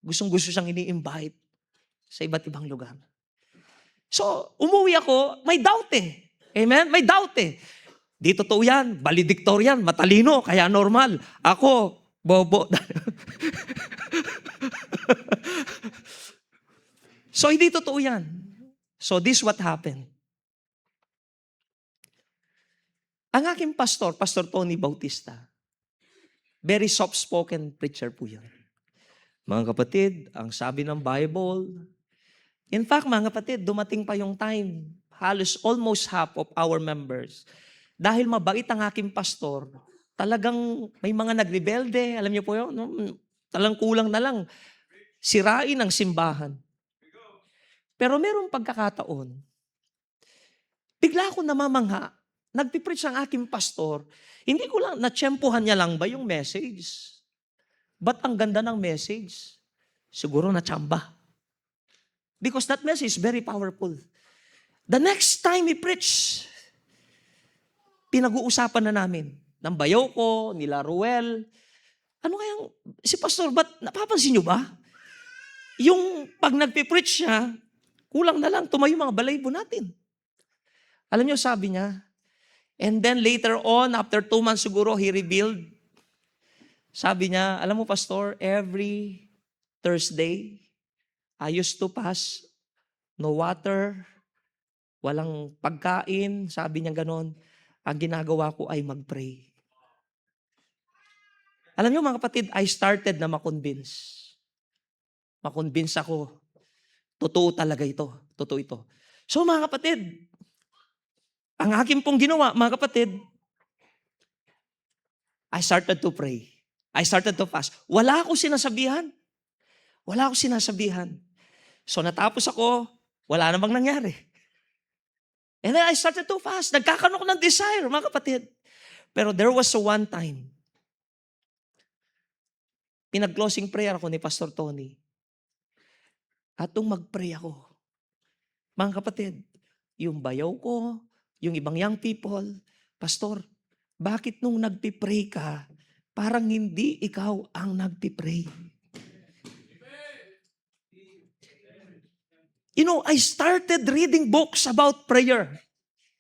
Gustong-gusto siyang ini-invite sa iba't ibang lugar. So, umuwi ako, may doubt eh. Amen? May doubt eh. Di totoo yan, valedictorian, matalino, kaya normal. Ako, bobo. So, hindi totoo yan. So, this what happened. Ang aking pastor, Pastor Tony Bautista, very soft-spoken preacher po yan. Mga kapatid, ang sabi ng Bible, in fact, mga kapatid, dumating pa yung time, halos almost half of our members, dahil mabait ang aking pastor, talagang may mga nagrebelde, alam niyo po yun, no? Talang kulang na lang, sirain ang simbahan. Pero merong pagkakataon, bigla ako namamangha, nagpipreach ang aking pastor, hindi ko lang, natsyempohan niya lang ba yung message? Ba't ang ganda ng message? Siguro natsamba. Because that message is very powerful. The next time we preach, pinag-uusapan na namin ng bayaw ko, nila Ruel. Ano kayang, si pastor, ba't napapansin nyo ba? Yung pag nagpipreach siya, kulang na lang, tumayo mga balaybo natin. Alam nyo, sabi niya, and then later on, after 2 months siguro, he revealed, sabi niya, alam mo pastor, every Thursday, I used to fast, no water, walang pagkain, sabi niya ganon. Ang ginagawa ko ay mag-pray. Alam niyo mga kapatid, I started na makonvince. Makonvince ako, totoo talaga ito, totoo ito. So mga kapatid, ang akin pong ginawa, mga kapatid, I started to pray. I started to fast. Wala akong sinasabihan. Wala akong sinasabihan. So natapos ako, wala namang nangyari. And then I started to fast. Nagkakaroon ko ng desire, mga kapatid. Pero there was one time, pinag-closing prayer ako ni Pastor Tony. At nung mag-pray ako, mga kapatid, yung bayaw ko, yung ibang young people, Pastor, bakit nung nagpipray ka, parang hindi ikaw ang nagpipray? You know, I started reading books about prayer.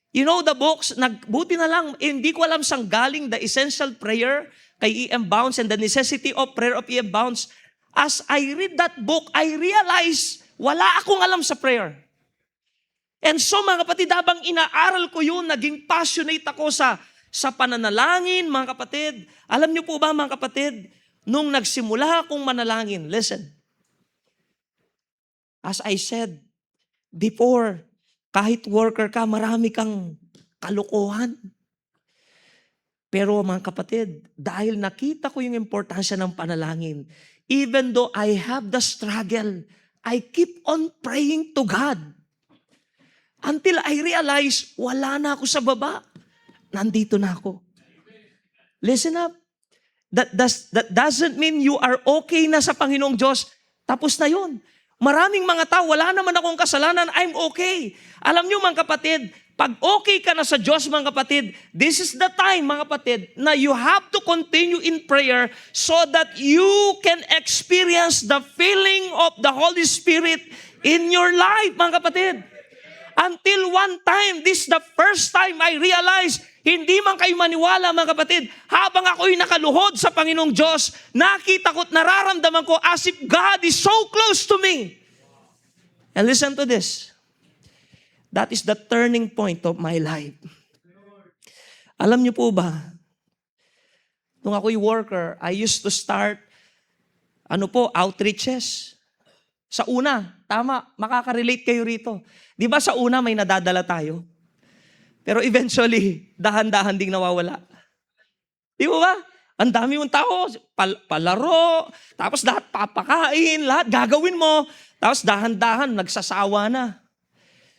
You know the books, buti na lang, hindi ko alam saan galing the essential prayer kay E.M. Bounds and the necessity of prayer of E.M. Bounds. As I read that book, I realize wala akong alam sa prayer. And so mga kapatid, habang inaaral ko yun, naging passionate ako sa pananalangin, mga kapatid. Alam niyo po ba mga kapatid, nung nagsimula akong manalangin, listen, as I said before, kahit worker ka, marami kang kalokohan. Pero mga kapatid, dahil nakita ko yung importansya ng panalangin, even though I have the struggle, I keep on praying to God. Until I realize, wala na ako sa baba. Nandito na ako. Listen up. That doesn't mean you are okay na sa Panginoong Diyos. Tapos na yun. Maraming mga tao, wala naman akong kasalanan, I'm okay. Alam niyo mga kapatid, pag okay ka na sa Diyos mga kapatid, this is the time mga kapatid na you have to continue in prayer so that you can experience the feeling of the Holy Spirit in your life mga kapatid. Until one time, this is the first time I realized, hindi man kayo maniwala mga kapatid, habang ako'y nakaluhod sa Panginoong Diyos, nakita ko't nararamdaman ko as if God is so close to me. And listen to this. That is the turning point of my life. Alam niyo po ba, nung ako'y worker, I used to start, outreaches. Sa una, tama, makaka-relate kayo rito. Di ba sa una may nadadala tayo? Pero eventually, dahan-dahan ding nawawala. Di ba? Ang dami mong tao, palaro, tapos lahat papakain, lahat gagawin mo, tapos dahan-dahan, nagsasawa na.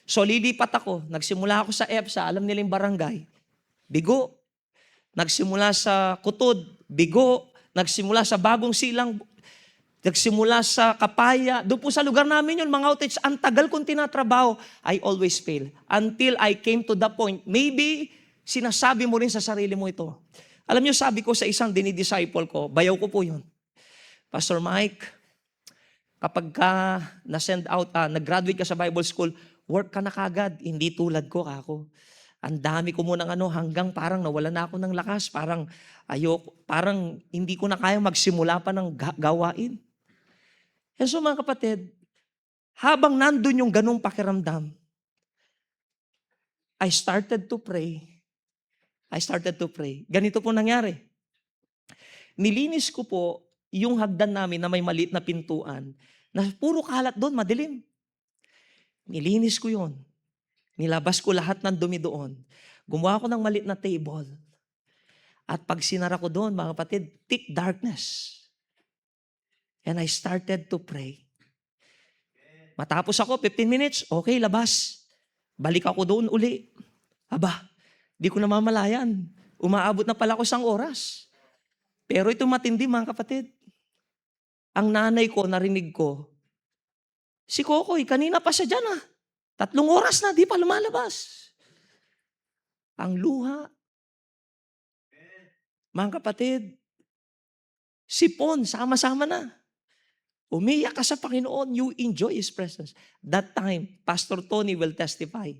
So lilipat ako, nagsimula ako sa EPSA, alam nila yung barangay, bigo. Nagsimula sa Kutod, bigo. Nagsimula sa Bagong Silang, nagsimula sa Kapaya. Doon po sa lugar namin yun, mga outreach, ang tagal kong tinatrabaho, I always fail. Until I came to the point, maybe sinasabi mo rin sa sarili mo ito, Alam niyo, sabi ko sa isang dinidisciple ko, bayaw ko po yun. Pastor Mike, kapag ka na-send out, nag-graduate ka sa Bible school, work ka na kagad. Hindi tulad ko, ako. Ang dami ko munang hanggang parang nawala na ako ng lakas. Parang hindi ko na kaya magsimula pa ng gawain. And so mga kapatid, habang nandun yung ganung pakiramdam, I started to pray. Ganito po nangyari. Nilinis ko po yung hagdan namin na may maliit na pintuan, na puro kalat doon, madilim. Nilinis ko yun. Nilabas ko lahat ng dumi doon. Gumawa ko ng maliit na table. At pag sinara ko doon, mga kapatid, thick darkness. And I started to pray. Matapos ako, 15 minutes, okay, labas. Balik ako doon uli. Di ko namamalayan. Umaabot na pala ako 1 oras. Pero ito matindi, mga kapatid. Ang nanay ko, narinig ko, si Kokoy, kanina pa siya dyan 3 oras na, di pa lumalabas. Ang luha. Mga kapatid, sipon, sama-sama na. Umiyak ka sa Panginoon, you enjoy His presence. That time, Pastor Tony will testify.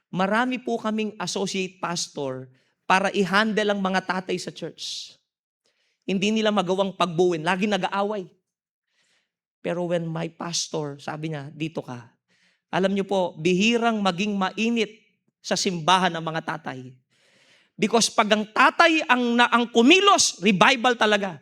Marami po kaming associate pastor para i-handle ang mga tatay sa church. Hindi nila magawang pagbuwin, lagi nag-aaway. Pero when my pastor, sabi niya, dito ka. Alam niyo po, bihirang maging mainit sa simbahan ng mga tatay. Because pag ang tatay ang kumilos, revival talaga.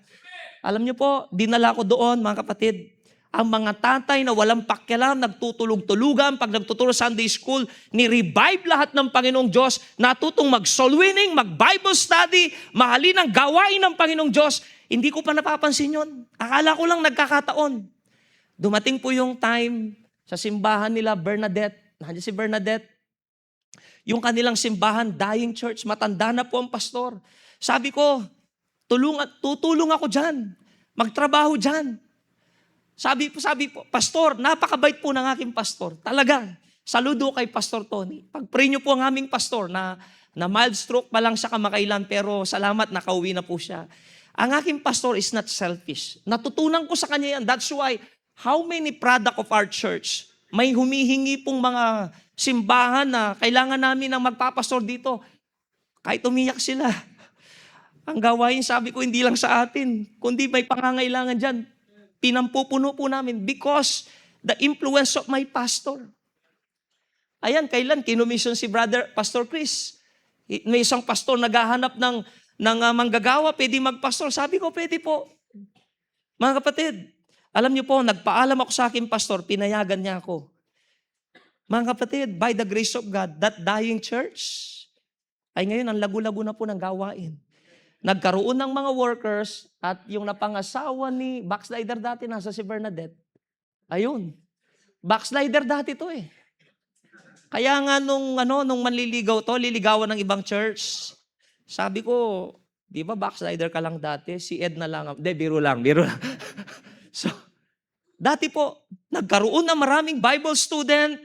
Alam niyo po, dinala ko doon, mga kapatid, ang mga tatay na walang pakialam, nagtutulog-tulugan, pag nagtuturo Sunday school, ni-revive lahat ng Panginoong Diyos, natutong mag-soul winning, mag-Bible study, mahalin ang gawain ng Panginoong Diyos. Hindi ko pa napapansin yun. Akala ko lang nagkakataon. Dumating po yung time sa simbahan nila, Bernadette. Nandiyan si Bernadette. Yung kanilang simbahan, dying church, matanda na po ang pastor. Sabi ko, tutulong ako dyan. Magtrabaho dyan. Sabi po, pastor, napakabait po ng aking pastor. Talagang, saludo kay Pastor Tony. Pag-pray niyo po ang aming pastor na mild stroke pa lang siya kamakailan, pero salamat, nakauwi na po siya. Ang aking pastor is not selfish. Natutunan ko sa kanya yan. That's why, how many product of our church, may humihingi pong mga simbahan na kailangan namin ng magpapastor dito. Kahit umiyak sila. Ang gawain, sabi ko, hindi lang sa atin, kundi may pangangailangan dyan. Pinampupuno po namin because the influence of my pastor. Ayan, kailan kinumission si Pastor Chris. May isang pastor naghahanap ng manggagawa, pwede magpastor. Sabi ko, pwede po. Mga kapatid, alam niyo po, nagpaalam ako sa aking pastor, pinayagan niya ako. Mga kapatid, by the grace of God, that dying church, ay ngayon, ang lagu-lagu na po ng gawain. Nagkaroon ng mga workers at yung napangasawa ni backslider dati, nasa si Bernadette. Ayun. Backslider dati to eh. Kaya nga nung manliligaw to, liligawan ng ibang church. Sabi ko, di ba backslider ka lang dati? Si Ed na lang. Hindi, biro lang. So, dati po, nagkaroon ng maraming Bible student.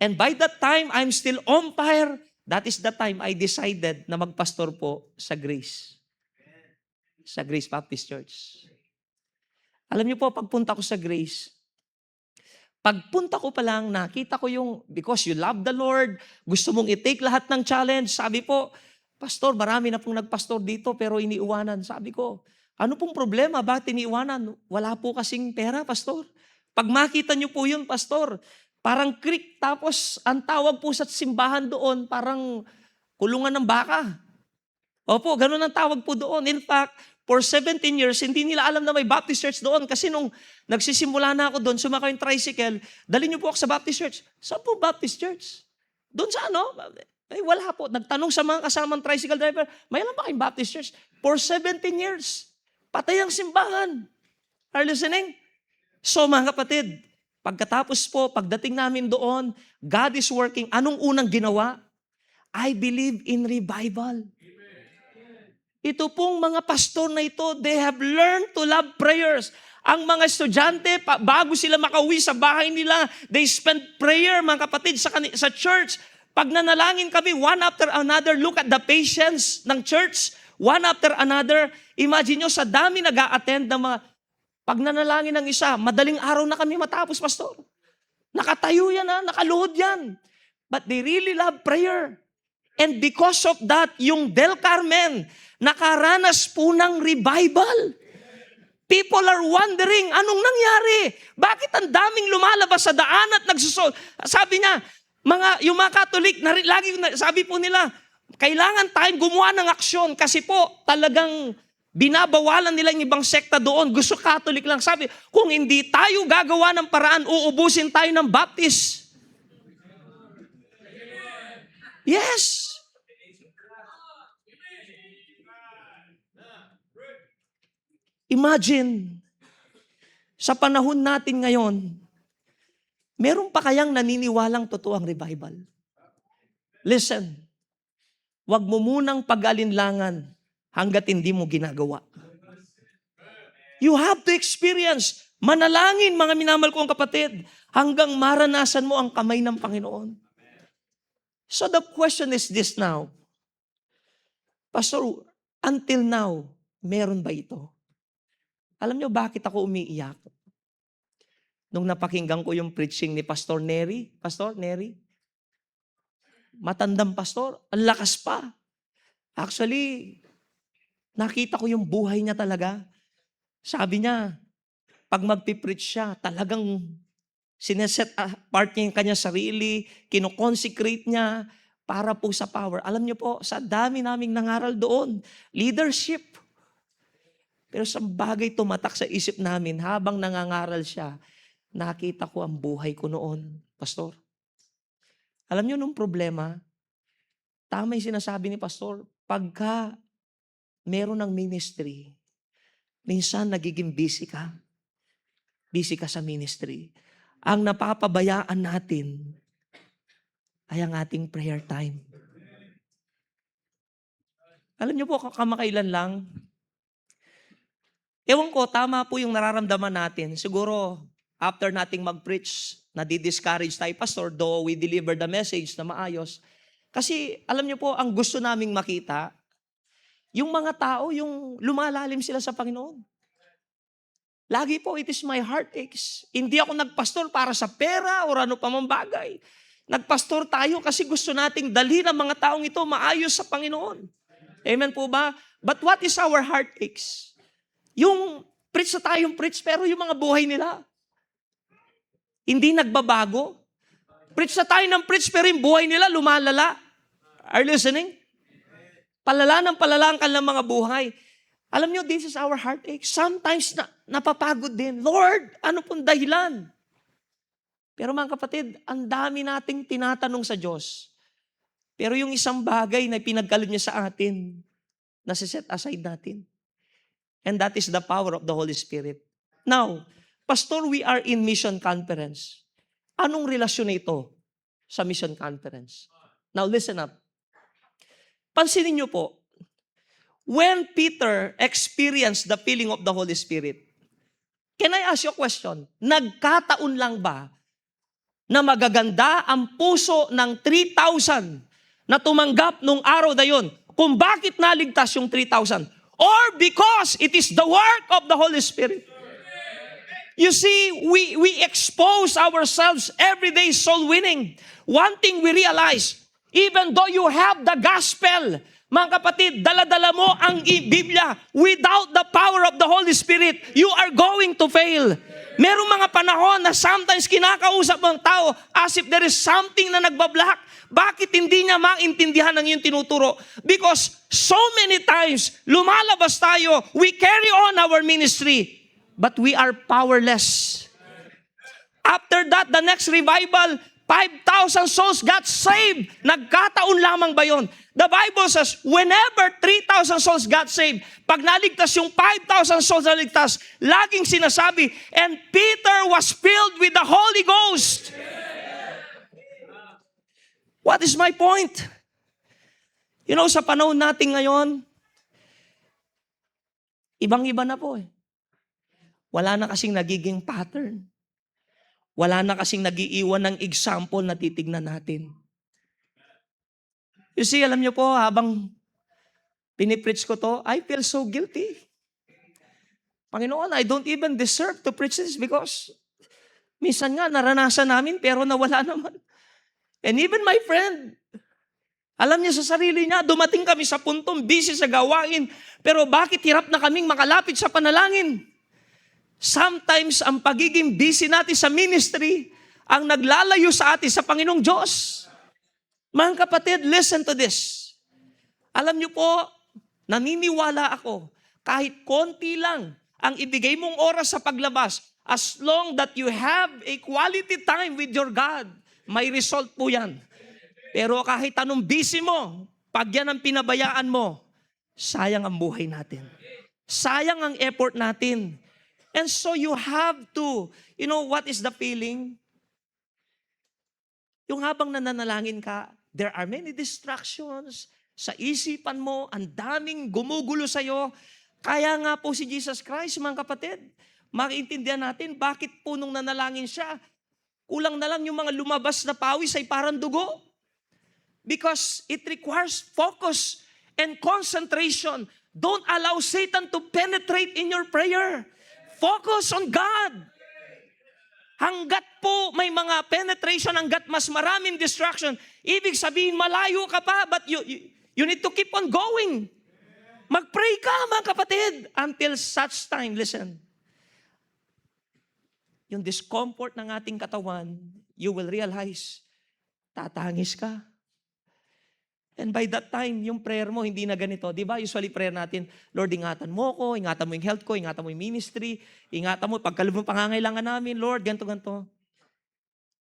And by that time, I'm still on fire. That is the time I decided na magpastor po sa Grace. Sa Grace Baptist Church. Alam niyo po, pagpunta ko sa Grace, pagpunta ko pa lang, nakita ko yung, because you love the Lord, gusto mong i-take lahat ng challenge. Sabi po, Pastor, marami na pong nagpastor dito pero iniiwanan. Sabi ko, ano pong problema? Bakit iniiwanan? Wala po kasing pera, Pastor. Pag makita niyo po yun, Pastor, parang creek, tapos ang tawag po sa simbahan doon, parang kulungan ng baka. Opo, ganun ang tawag po doon. In fact, for 17 years, hindi nila alam na may Baptist Church doon. Kasi nung nagsisimula na ako doon, sumakay yung tricycle, dali niyo po ako sa Baptist Church. Saan po Baptist Church? Doon sa wala po. Nagtanong sa mga kasamang tricycle driver, may alam ba kayong Baptist Church? For 17 years, patay ang simbahan. Are you listening? So mga kapatid, pagkatapos po, pagdating namin doon, God is working. Anong unang ginawa? I believe in revival. Ito pong mga pastor na ito, they have learned to love prayers. Ang mga estudyante, bago sila makauwi sa bahay nila, they spend prayer, mga kapatid, sa church. Pag nanalangin kami, one after another, look at the patience ng church. one after another. Imagine nyo, sa dami nag-a-attend ng mga pagnanalangin ng isa, madaling araw na kami matapos, pastor. Nakatayo yan, nakaluhod yan. But they really love prayer. And because of that, yung Del Carmen, nakaranas po ng revival. People are wondering, anong nangyari? Bakit ang daming lumalabas sa daan at nagsusol? Sabi niya, yung mga Katolik, sabi po nila, kailangan tayong gumawa ng aksyon kasi po talagang binabawalan nila yung ibang sekta doon. Gusto Katolik lang. Sabi, kung hindi tayo gagawa ng paraan, uubusin tayo ng Baptist. Yes. Imagine, sa panahon natin ngayon, meron pa kayang naniniwalang totoo ang revival? Listen, wag mo munang pag-alinlangan hanggat hindi mo ginagawa. You have to experience, manalangin mga minamahal kong kapatid, hanggang maranasan mo ang kamay ng Panginoon. So the question is this now, Pastor, until now, meron ba ito? Alam niyo bakit ako umiiyak? Nung napakinggan ko yung preaching ni Pastor Neri, matandang pastor, ang lakas pa. Actually, nakita ko yung buhay niya talaga. Sabi niya, pag magpipreach siya, talagang sineset apart niya yung kanya sarili, kinoconsecrate niya para po sa power. Alam niyo po, sa dami naming nangaral doon, leadership. Pero sa bagay tumatak sa isip namin, habang nangangaral siya, nakita ko ang buhay ko noon, Pastor. Alam niyo nung problema, tama yung sinasabi ni Pastor, pagka meron ng ministry, minsan nagiging busy ka. Busy ka sa ministry. Ang napapabayaan natin ay ang ating prayer time. Alam niyo po, kamakailan lang, ewan ko, tama po yung nararamdaman natin. Siguro, after nating mag-preach, nadi-discourage tayo, Pastor, though we deliver the message na maayos. Kasi, alam niyo po, ang gusto naming makita, yung mga tao, yung lumalalim sila sa Panginoon. Lagi po, it is my heartaches. Hindi ako nagpastor para sa pera o ano pa mang bagay. Nagpastor tayo kasi gusto nating dalhin ang mga taong ito maayos sa Panginoon. Amen po ba? But what is our heartaches? Yung preach na tayong preach, pero yung mga buhay nila, hindi nagbabago. Preach na tayo ng preach, pero yung buhay nila lumalala. Are you listening? Palala ng palala ang kanilang mga buhay. Alam nyo, this is our heartache. Sometimes napapagod din. Lord, ano pong dahilan? Pero mga kapatid, ang dami nating tinatanong sa Diyos. Pero yung isang bagay na pinagkaloob niya sa atin, nasiset aside natin. And that is the power of the Holy Spirit. Now, Pastor, we are in mission conference. Anong relasyon ito sa mission conference? Now, listen up. Pansinin niyo po, when Peter experienced the filling of the Holy Spirit, can I ask you a question? Nagkataon lang ba na magaganda ang puso ng 3,000 na tumanggap nung araw na yun? Kung bakit naligtas yung 3,000? Or because it is the work of the Holy Spirit. You see, we expose ourselves every day soul winning. One thing we realize, even though you have the gospel, mga kapatid, dala-dala mo ang Biblia, without the power of the Holy Spirit, you are going to fail. Merong mga panahon na sometimes kinakausap ng tao as if there is something na nagbablock. Bakit hindi niya maintindihan ang iyong tinuturo? Because so many times, lumalabas tayo, we carry on our ministry, but we are powerless. After that, the next revival, 5,000 souls got saved. Nagkataon lamang ba yun? The Bible says, whenever 3,000 souls got saved, pag naligtas yung 5,000 souls na ligtas, laging sinasabi, and Peter was filled with the Holy Ghost. What is my point? You know, sa panahon natin ngayon, ibang-iba na po eh. Wala na kasing nagiging pattern. Wala na kasing nagiiwan ng example na titignan natin. You see, alam niyo po, habang Pinipreach ko to, I feel so guilty. Panginoon, I don't even deserve to preach this because minsan nga naranasan namin pero nawala naman. And even my friend, alam niya sa sarili niya, dumating kami sa puntong busy sa gawain, pero bakit hirap na kaming makalapit sa panalangin? Sometimes, ang pagiging busy natin sa ministry, ang naglalayo sa atin sa Panginoong Diyos. Mga kapatid, listen to this. Alam niyo po, naniniwala ako, kahit konti lang ang ibigay mong oras sa paglabas, as long that you have a quality time with your God, may result po yan. Pero kahit anong busy mo, pag yan ang pinabayaan mo, sayang ang buhay natin. Sayang ang effort natin. And so you have to, you know what is the feeling? Yung habang nananalangin ka, there are many distractions sa isipan mo, ang daming gumugulo sa'yo. Kaya nga po si Jesus Christ, mga kapatid, maintindihan natin bakit po nung nanalangin siya, kulang na lang yung mga lumabas na pawis ay parang dugo. Because it requires focus and concentration. Don't allow Satan to penetrate in your prayer. Focus on God. Hanggat po may mga penetration, hanggat mas maraming distraction, ibig sabihin malayo ka pa, but you need to keep on going. Mag-pray ka, mga kapatid, until such time, listen, yung discomfort ng ating katawan, you will realize, tatangis ka. And by that time, yung prayer mo, hindi na ganito. Di ba? Usually prayer natin, Lord, ingatan mo ko, ingatan mo yung health ko, ingatan mo yung ministry, ingatan mo, pagkaloob ng pangangailangan namin, Lord, ganito.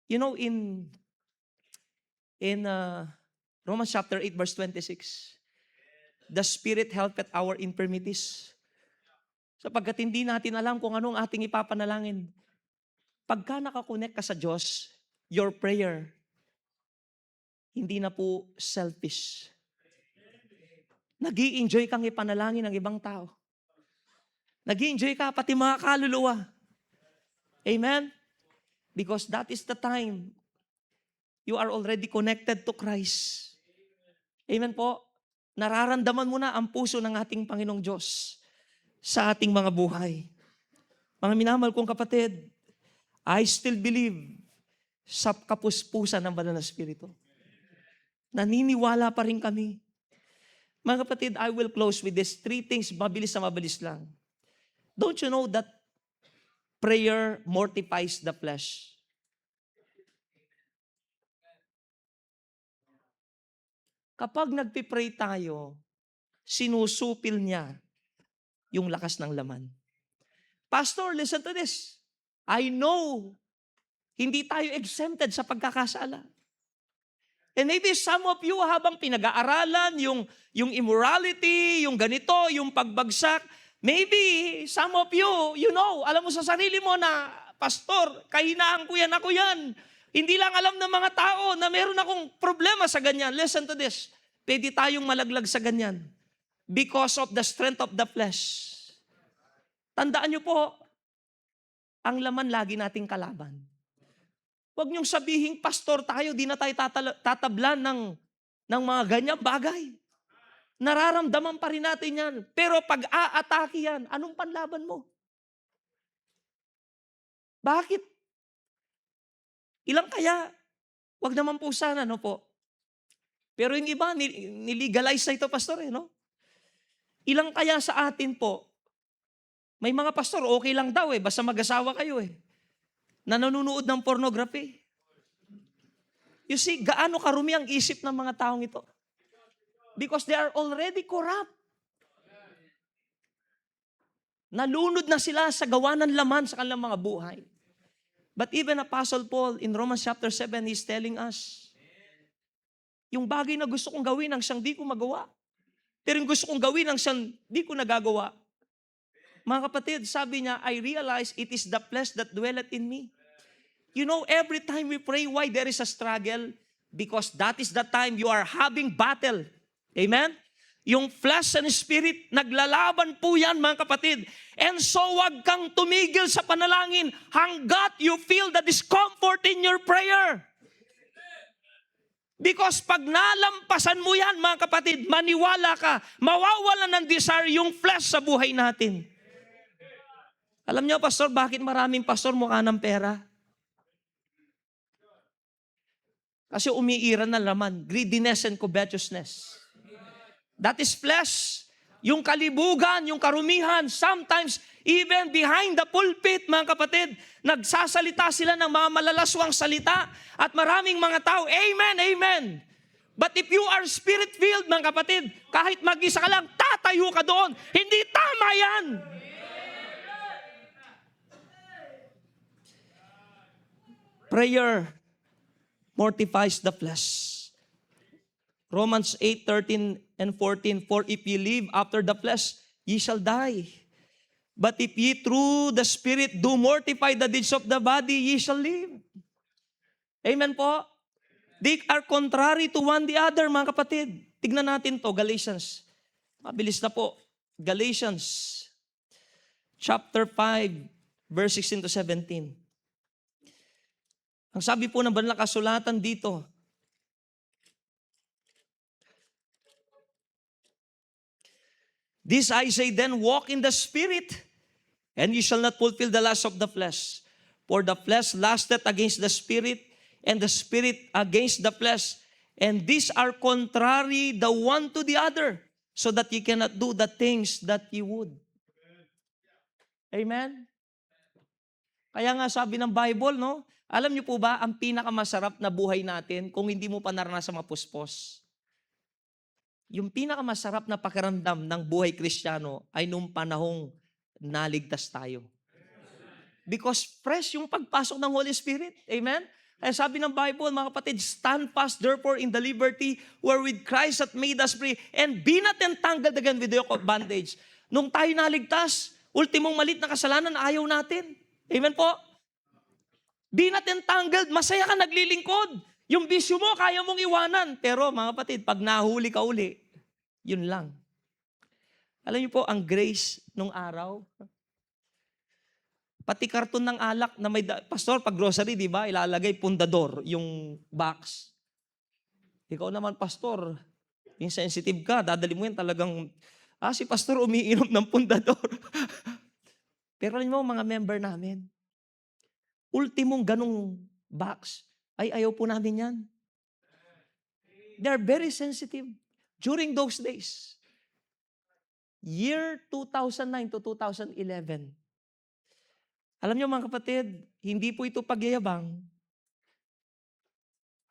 You know, in Romans chapter 8, verse 26, the Spirit helpeth our infirmities. Sapagkat hindi natin alam kung anong ating ipapanalangin. Pagka nakakonect ka sa Diyos, your prayer, hindi na po selfish. Nag-i-enjoy kang ipanalangin ng ibang tao. Nag-i-enjoy ka pati mga kaluluwa. Amen? Because that is the time you are already connected to Christ. Amen po? Nararamdaman mo na ang puso ng ating Panginoong Diyos sa ating mga buhay. Mga minamahal kong kapatid, I still believe sa kapuspusan ng Banal na Espiritu. Naniniwala pa rin kami. Mga kapatid, I will close with these 3 things, mabilis na mabilis lang. Don't you know that prayer mortifies the flesh? Kapag nagpipray tayo, sinusupil niya yung lakas ng laman. Pastor, listen to this. I know, hindi tayo exempted sa pagkakasala. And maybe some of you habang pinag-aaralan yung immorality, yung ganito, yung pagbagsak, maybe some of you, you know, alam mo sa sarili mo na, Pastor, kahinaan ko yan, ako yan. Hindi lang alam ng mga tao na meron akong problema sa ganyan. Listen to this. Pwede tayong malaglag sa ganyan because of the strength of the flesh. Tandaan niyo po, ang laman lagi nating kalaban. Huwag niyong sabihin, pastor tayo, di na tayo tatablan ng mga ganyang bagay. Nararamdaman pa rin natin yan. Pero pag aatake yan, anong panlaban mo? Bakit? Ilang kaya? Huwag naman po sana, no po? Pero yung iba, nilegalize na ito, pastor, no? Ilang kaya sa atin po, may mga pastor, okay lang daw basta mag-asawa kayo na nanonood ng pornography. You see, gaano karumi ang isip ng mga taong ito? Because they are already corrupt. Nalunod na sila sa gawa ng laman sa kanilang mga buhay. But even Apostle Paul in Romans chapter 7, he's telling us, yung bagay na gusto kong gawin ang siyang di ko magawa. Pero yung gusto kong gawin ang siyang di ko nagagawa. Mga kapatid, sabi niya, I realize it is the flesh that dwelleth in me. You know, every time we pray, why there is a struggle? Because that is the time you are having battle. Amen? Yung flesh and spirit, naglalaban po yan, mga kapatid. And so, wag kang tumigil sa panalangin hanggat you feel the discomfort in your prayer. Because pag nalampasan mo yan, mga kapatid, maniwala ka, mawawala ng desire yung flesh sa buhay natin. Alam niyo, pastor, bakit maraming pastor mukha ng pera? Kasi umiira na laman, greediness and covetousness. That is flesh. Yung kalibugan, yung karumihan, sometimes even behind the pulpit, mga kapatid, nagsasalita sila ng mga malalaswang salita at maraming mga tao, amen, amen. But if you are spirit-filled, mga kapatid, kahit mag-isa ka lang, tatayo ka doon. Hindi tama yan. Prayer mortifies the flesh. Romans 8:13 and 14, for if ye live after the flesh, ye shall die. But if ye through the Spirit do mortify the deeds of the body, ye shall live. Amen po? They are contrary to one the other, mga kapatid. Tignan natin to, Galatians. Mabilis na po. Galatians chapter 5, verse 16 to 17. Ang sabi po ng banal na kasulatan dito, this I say then, walk in the Spirit, and you shall not fulfill the lust of the flesh. For the flesh lusteth against the Spirit, and the Spirit against the flesh. And these are contrary the one to the other, so that ye cannot do the things that ye would. Amen? Kaya nga sabi ng Bible, no? Alam niyo po ba, ang pinakamasarap na buhay natin, kung hindi mo pa naranasan mapuspos, yung pinakamasarap na pakiramdam ng buhay Kristiyano ay nung panahong naligtas tayo. Because fresh yung pagpasok ng Holy Spirit. Amen? Kaya sabi ng Bible, mga kapatid, stand fast therefore in the liberty wherewith Christ hath made us free, and be not entangled again with the yoke of bondage. Nung tayo naligtas, ultimong malit na kasalanan, ayaw natin. Amen po? Be not entangled, masaya ka naglilingkod. Yung bisyo mo, kaya mong iwanan. Pero mga kapatid, pag nahuli ka uli, yun lang. Alam niyo po, ang grace nung araw, pati karton ng alak na may, pastor, pag grocery, di ba, ilalagay pundador, yung box. Ikaw naman, pastor, yung sensitive ka, dadali mo yan talagang, si pastor umiinom ng pundador. Pero alam mo, mga member namin, ultimong ganong box, ay ayaw po namin yan. They are very sensitive. During those days, year 2009 to 2011, alam niyo mga kapatid, hindi po ito pagyayabang.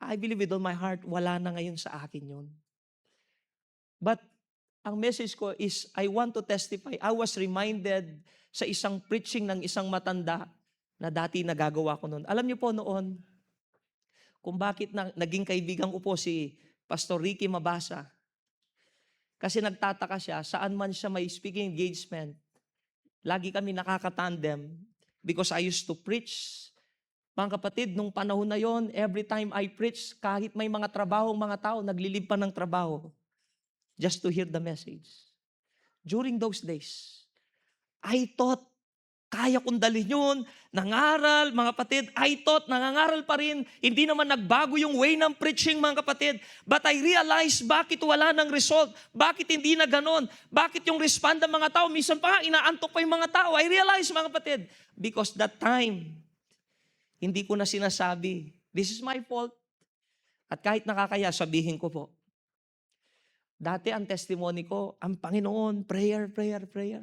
I believe with all my heart, wala na ngayon sa akin yun. But ang message ko is, I want to testify. I was reminded sa isang preaching ng isang matanda na dati nagagawa ko noon. Alam niyo po noon, kung bakit naging kaibigan ko po si Pastor Ricky Mabasa. Kasi nagtataka siya, saan man siya may speaking engagement, lagi kami nakakatandem because I used to preach. Mga kapatid, nung panahon na yon, every time I preach, kahit may mga trabaho, mga tao, naglilib pa ng trabaho just to hear the message. During those days, I thought, kaya kong dalhin yun, nangaral, mga kapatid, I thought, nangangaral pa rin, hindi naman nagbago yung way ng preaching, mga kapatid. But I realized, bakit wala ng result? Bakit hindi na ganon? Bakit yung respond ng mga tao, minsan pa nga, inaantok pa yung mga tao. I realized, mga kapatid, because that time, hindi ko na sinasabi, this is my fault. At kahit nakakaya, sabihin ko po, dati ang testimony ko, ang Panginoon, prayer, prayer, prayer.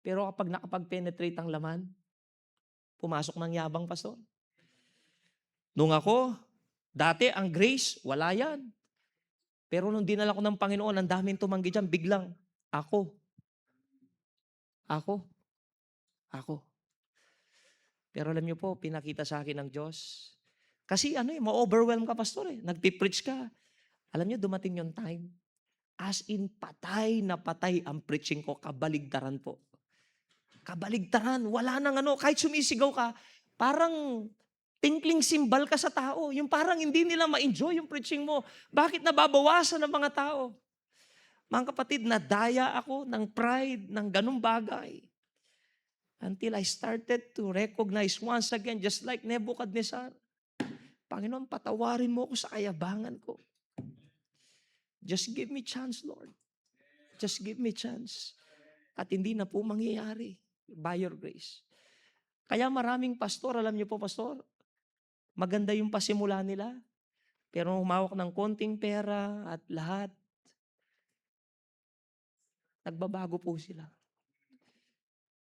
Pero kapag nakapag-penetrate ang laman, pumasok ng yabang, pastor. Nung ako, dati ang grace, wala yan. Pero nung dinala ko ng Panginoon, ang daming tumanggi dyan, biglang, ako. Pero alam niyo po, pinakita sa akin ng Diyos. Kasi ma-overwhelm ka, pastor Nagpipreach ka. Alam niyo, dumating yung time. As in, patay na patay ang preaching ko, kabaligtaran po. Kabaligtaran, wala nang kahit sumisigaw ka, parang tinkling simbal ka sa tao. Yung parang hindi nila ma-enjoy yung preaching mo. Bakit nababawasan ng mga tao? Mga kapatid, nadaya ako ng pride, ng ganung bagay. Until I started to recognize once again, just like Nebuchadnezzar, Panginoon, patawarin mo ako sa kayabangan ko. Just give me chance, Lord. Just give me chance. At hindi na po mangyayari by your grace. Kaya maraming pastor, alam niyo po pastor, maganda yung pasimula nila, pero humawak ng konting pera at lahat, nagbabago po sila.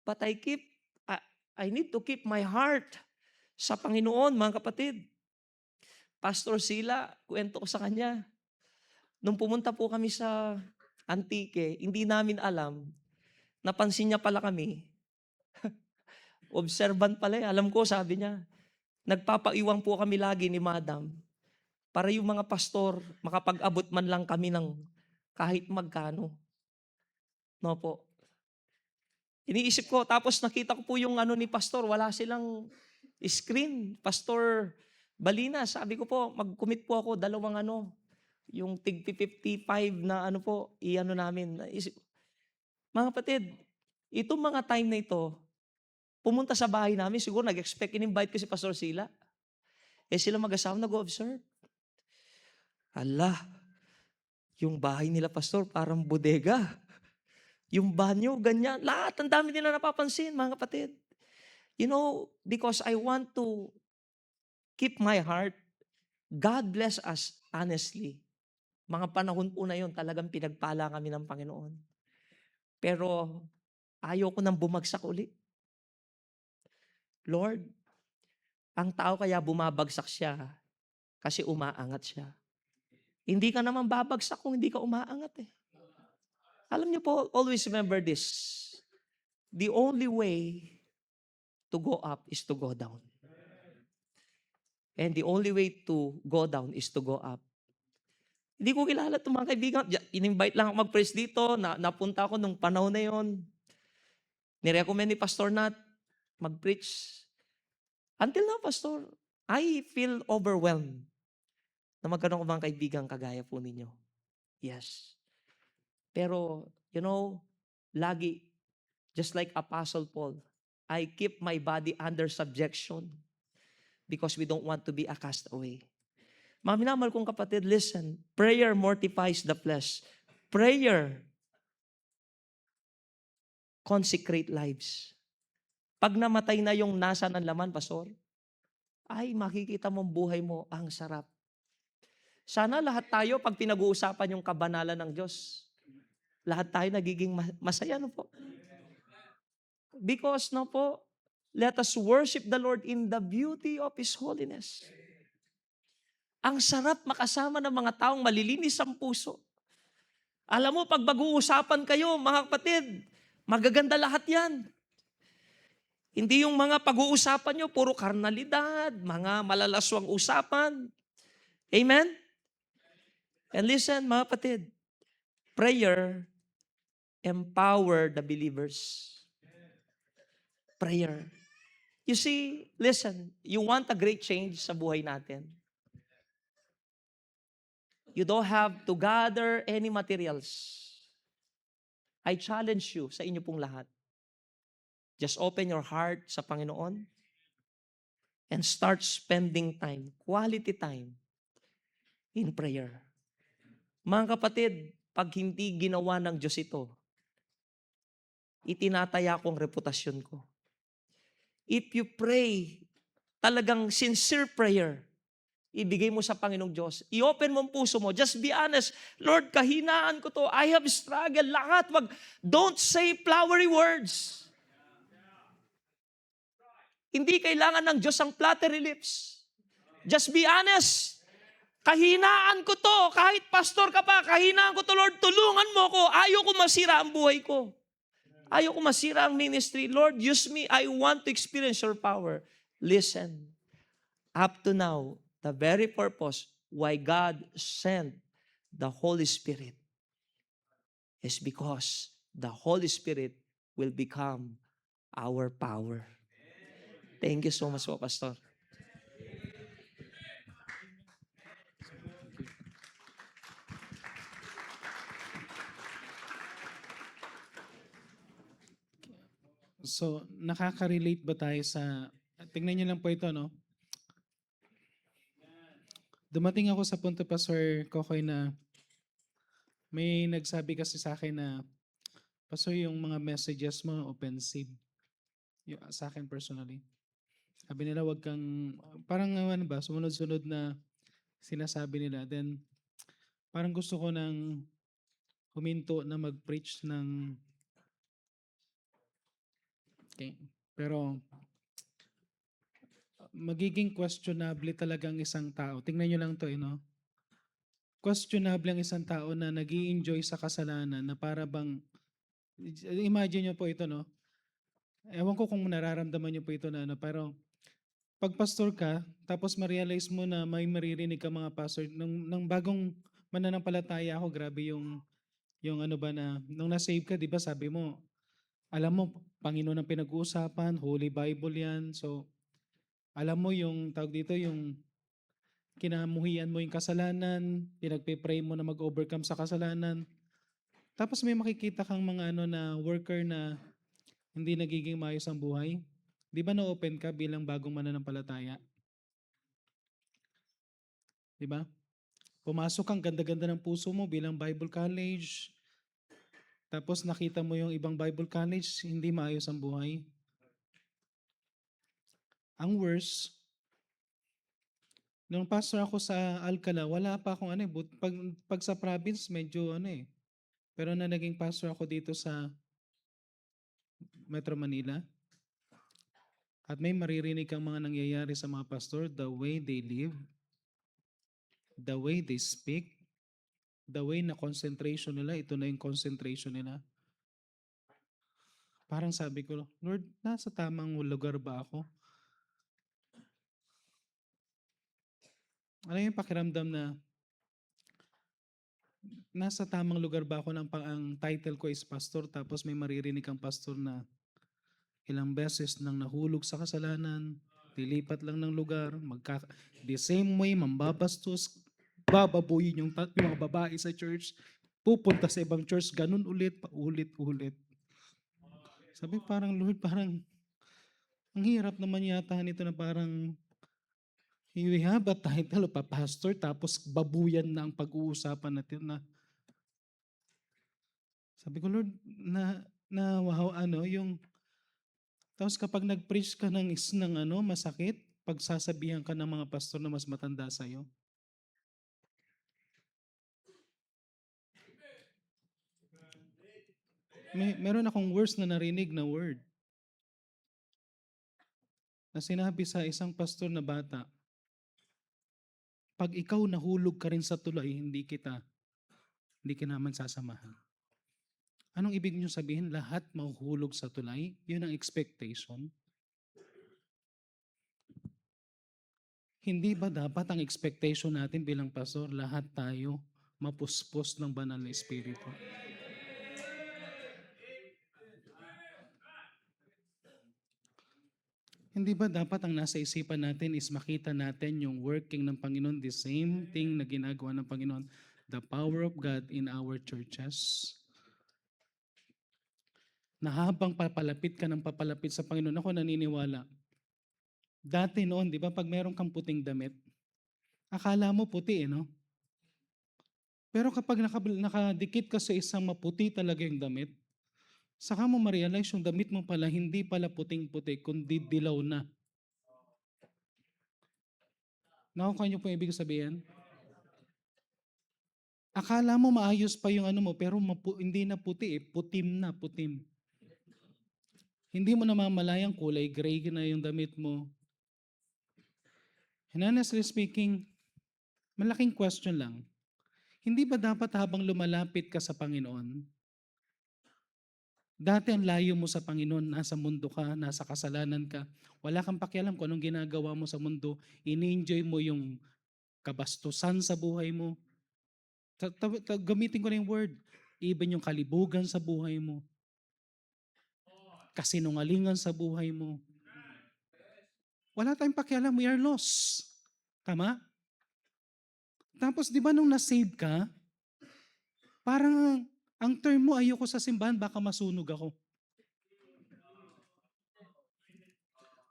But I need to keep my heart sa Panginoon, mga kapatid. Pastor Sila, kwento ko sa kanya. Nung pumunta po kami sa Antique, hindi namin alam, napansin niya pala kami. Observant pala eh. Alam ko, sabi niya, nagpapaiwang po kami lagi ni Madam para yung mga pastor, makapag-abot man lang kami ng kahit magkano. No po. Iniisip ko, tapos nakita ko po yung ni pastor, wala silang screen. Pastor Balina, sabi ko po, mag-commit po ako, dalawang yung tig 55 na po, namin. Mga kapatid, itong mga time na ito, pumunta sa bahay namin, siguro nag-expect, in-invite ko si Pastor Sila. Sila mag-asawa nag-observe. Ala, yung bahay nila, Pastor, parang bodega. Yung banyo, ganyan. Lahat, ang dami nila napapansin, mga kapatid. Because I want to keep my heart, God bless us honestly. Mga panahon po na yun, talagang pinagpala kami ng Panginoon. Pero ayaw ko nang bumagsak uli. Lord, ang tao kaya bumabagsak siya kasi umaangat siya. Hindi ka naman babagsak kung hindi ka umaangat eh. Alam niyo po, always remember this. The only way to go up is to go down. And the only way to go down is to go up. Hindi ko kilala itong mga kaibigan. In-invite lang ako mag-preach dito. Napunta ako nung panahon na yon. Nirecommend ni Pastor Nat mag-preach. Until now, Pastor, I feel overwhelmed na magkaroon ko mga kaibigan kagaya po ninyo. Yes. Pero, lagi, just like Apostle Paul, I keep my body under subjection because we don't want to be a castaway. Mga minamahal kong kapatid, listen, prayer mortifies the flesh. Prayer consecrate lives. Pag namatay na yung nasa ng laman, Pastor, ay makikita mong buhay mo ang sarap. Sana lahat tayo, pag pinag-uusapan yung kabanalan ng Diyos, lahat tayo nagiging masaya, po? Because, po, let us worship the Lord in the beauty of His holiness. Ang sarap makasama ng mga taong malilinis ang puso. Alam mo, pag mag-uusapan kayo, mga kapatid, magaganda lahat yan. Hindi yung mga pag-uusapan nyo, puro karnalidad, mga malalaswang usapan. Amen? And listen, mga kapatid, prayer empower the believers. Prayer. You see, listen, you want a great change sa buhay natin. You don't have to gather any materials. I challenge you sa inyo pong lahat. Just open your heart sa Panginoon and start spending time, quality time in prayer. Mga kapatid, pag hindi ginawa ng Diyos ito, itinataya ko ang reputasyon ko. If you pray, talagang sincere prayer, ibigay mo sa Panginoong Diyos. I-open mo ang puso mo. Just be honest. Lord, kahinaan ko to. I have struggled. Lahat. Don't say flowery words. Hindi kailangan ng Diyos ang flattery lips. Just be honest. Kahinaan ko to. Kahit pastor ka pa, kahinaan ko to, Lord. Tulungan mo ko. Ayaw ko masira ang buhay ko. Ayaw ko masira ang ministry. Lord, use me. I want to experience your power. Listen. Up to now, the very purpose why God sent the Holy Spirit is because the Holy Spirit will become our power. Thank you so much po, Pastor. So, nakaka-relate ba tayo sa, tingnan niyo lang po ito, no? dumating ako sa punto, Pastor Kokoy, na may nagsabi kasi sa akin na, Pastor, yung mga messages mo offensive. Yung, sa akin personally. Sabi nila, wag kang, parang ano ba, sumunod-sunod na sinasabi nila. Then, parang gusto ko nang huminto na mag-preach ng, okay. Pero, magiging questionable talaga ang isang tao. Tingnan nyo lang to, no? Questionable ang isang tao na nag enjoy sa kasalanan na para bang, imagine nyo po ito, no? Ewan ko kung nararamdaman nyo po ito na ano, pero pag pastor ka, tapos ma-realize mo na may maririnig ka mga pastor, nung bagong mananampalataya ako, grabe yung ano ba na, nung na-save ka, di ba sabi mo, alam mo, Panginoon ang pinag-uusapan, Holy Bible yan. So, alam mo yung, tawag dito, yung kinamuhian mo yung kasalanan, pinagpe-pray mo na mag-overcome sa kasalanan. Tapos may makikita kang mga ano na worker na hindi nagiging maayos ang buhay. Di ba na-open ka bilang bagong mananampalataya? Di ba? Pumasok kang ganda-ganda ng puso mo bilang Bible College. Tapos nakita mo yung ibang Bible College, hindi maayos ang buhay. Ang worst, nung pastor ako sa Alcala, wala pa akong ano eh. Pag sa province, medyo ano eh. Pero na naging pastor ako dito sa Metro Manila, at may maririnig kang mga nangyayari sa mga pastor, the way they live, the way they speak, the way na concentration nila, ito na yung concentration nila. Parang sabi ko, Lord, nasa tamang lugar ba ako? Ano yung pakiramdam na nasa tamang lugar ba ako ng ang title ko is pastor, tapos may maririnig kang pastor na ilang beses nang nahulog sa kasalanan, lilipat lang ng lugar, the same way, mambabastos, bababuyin yung mga babae sa church, pupunta sa ibang church, ganun ulit, paulit-ulit. Sabi parang, Lord, parang ang hirap naman yata nito na parang we have a title of a pastor tapos babuyan na ang pag-uusapan natin na sabi ko, Lord, na wow, ano, yung tapos kapag nag-preach ka ng ano, masakit, pagsasabihan ka ng mga pastor na mas matanda sa'yo. Meron akong words na narinig na word na sinabi sa isang pastor na bata, pag ikaw nahulog ka rin sa tulay, hindi ka naman sasamahan. Anong ibig niyo sabihin? Lahat mahuhulog sa tulay? Yun ang expectation? Hindi ba dapat ang expectation natin bilang pastor, lahat tayo mapuspos ng banal na espiritu? Hindi ba dapat ang nasa isipan natin is makita natin yung working ng Panginoon, the same thing na ginagawa ng Panginoon, the power of God in our churches? Na habang papalapit ka ng papalapit sa Panginoon, ako naniniwala, dati noon, di ba, pag meron kang puting damit, akala mo puti, no? Pero kapag nakadikit ka sa isang maputi talaga yung damit, saka mo ma-realize yung damit mo pala hindi pala puting-puti, kundi dilaw na. Nakukuha niyo po yung ibig sabihin? Akala mo maayos pa yung ano mo, pero hindi na puti eh, putim na, putim. Hindi mo namamalayang kulay gray na yung damit mo. And honestly speaking, malaking question lang. Hindi ba dapat habang lumalapit ka sa Panginoon, dati ang layo mo sa Panginoon, nasa mundo ka, nasa kasalanan ka, wala kang pakialam kung anong ginagawa mo sa mundo, ini-enjoy mo yung kabastusan sa buhay mo. Gamitin ko na yung word, even yung kalibugan sa buhay mo, kasinungalingan sa buhay mo. Wala tayong pakialam, we are lost. Tama? Tapos di ba nung na-save ka, parang ang term mo, ayoko sa simbahan, baka masunog ako.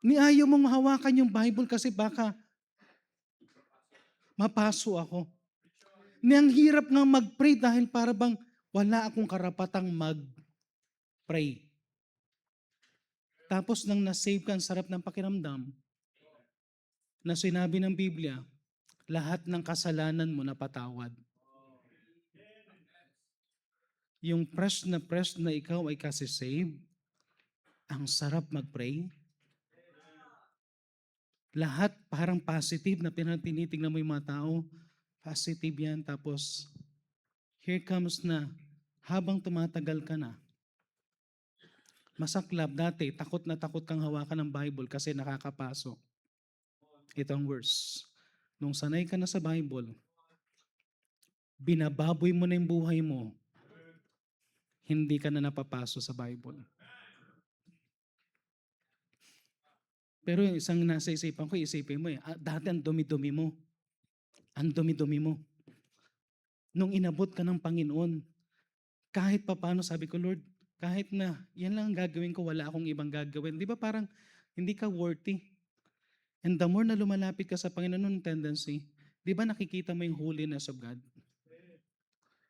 Ni ayaw mong hawakan yung Bible kasi baka mapaso ako. Ni ang hirap nga mag-pray dahil para bang wala akong karapatang mag-pray. Tapos nang nasave ka, ang sarap ng pakiramdam na sinabi ng Biblia, lahat ng kasalanan mo napatawad. Yung press na ikaw ay kasi save, ang sarap mag-pray. Lahat parang positive na tinitingnan mo yung mga tao. Positive yan. Tapos, here comes na, habang tumatagal ka na, masaklap dati, takot na takot kang hawakan ng Bible kasi nakakapasok. Ito ang verse. Nung sanay ka na sa Bible, binababoy mo na yung buhay mo, hindi ka na napapaso sa Bible. Pero yung isang nasa isipan ko, isipin mo dati ang dumi-dumi mo. Ang dumi-dumi mo. Nung inabot ka ng Panginoon, kahit papaano sabi ko, Lord, kahit na yan lang ang gagawin ko, wala akong ibang gagawin. Di ba parang hindi ka worthy? And the more na lumalapit ka sa Panginoon, tendency, di ba nakikita mo yung holiness of God?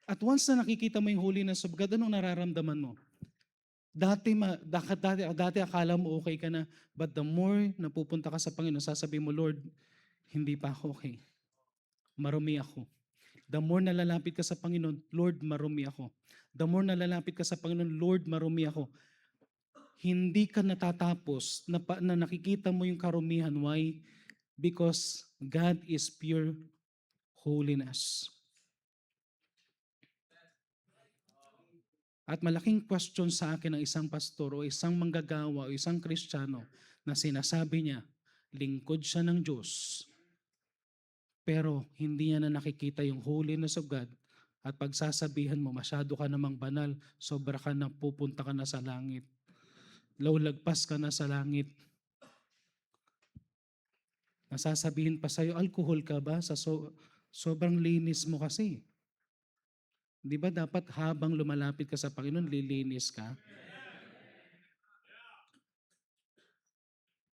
At once na nakikita mo yung holiness of God, anong nararamdaman mo? Dati akala mo okay ka na, but the more na pupunta ka sa Panginoon, sasabihin mo, Lord, hindi pa ako okay. Marumi ako. The more na lalapit ka sa Panginoon, Lord, marumi ako. The more na lalapit ka sa Panginoon, Lord, marumi ako. Hindi ka natatapos na nakikita mo yung karumihan. Why? Because God is pure holiness. At malaking question sa akin ng isang pastor o isang manggagawa o isang Kristiyano na sinasabi niya, lingkod siya ng Diyos, pero hindi niya na nakikita yung holiness of God at pagsasabihan mo, masyado ka namang banal, sobra ka na, pupunta ka na sa langit. Lagpas ka na sa langit. Nasasabihin pa sa'yo, alcohol ka ba? Sobrang linis mo kasi. Di ba dapat habang lumalapit ka sa Panginoon, lilinis ka?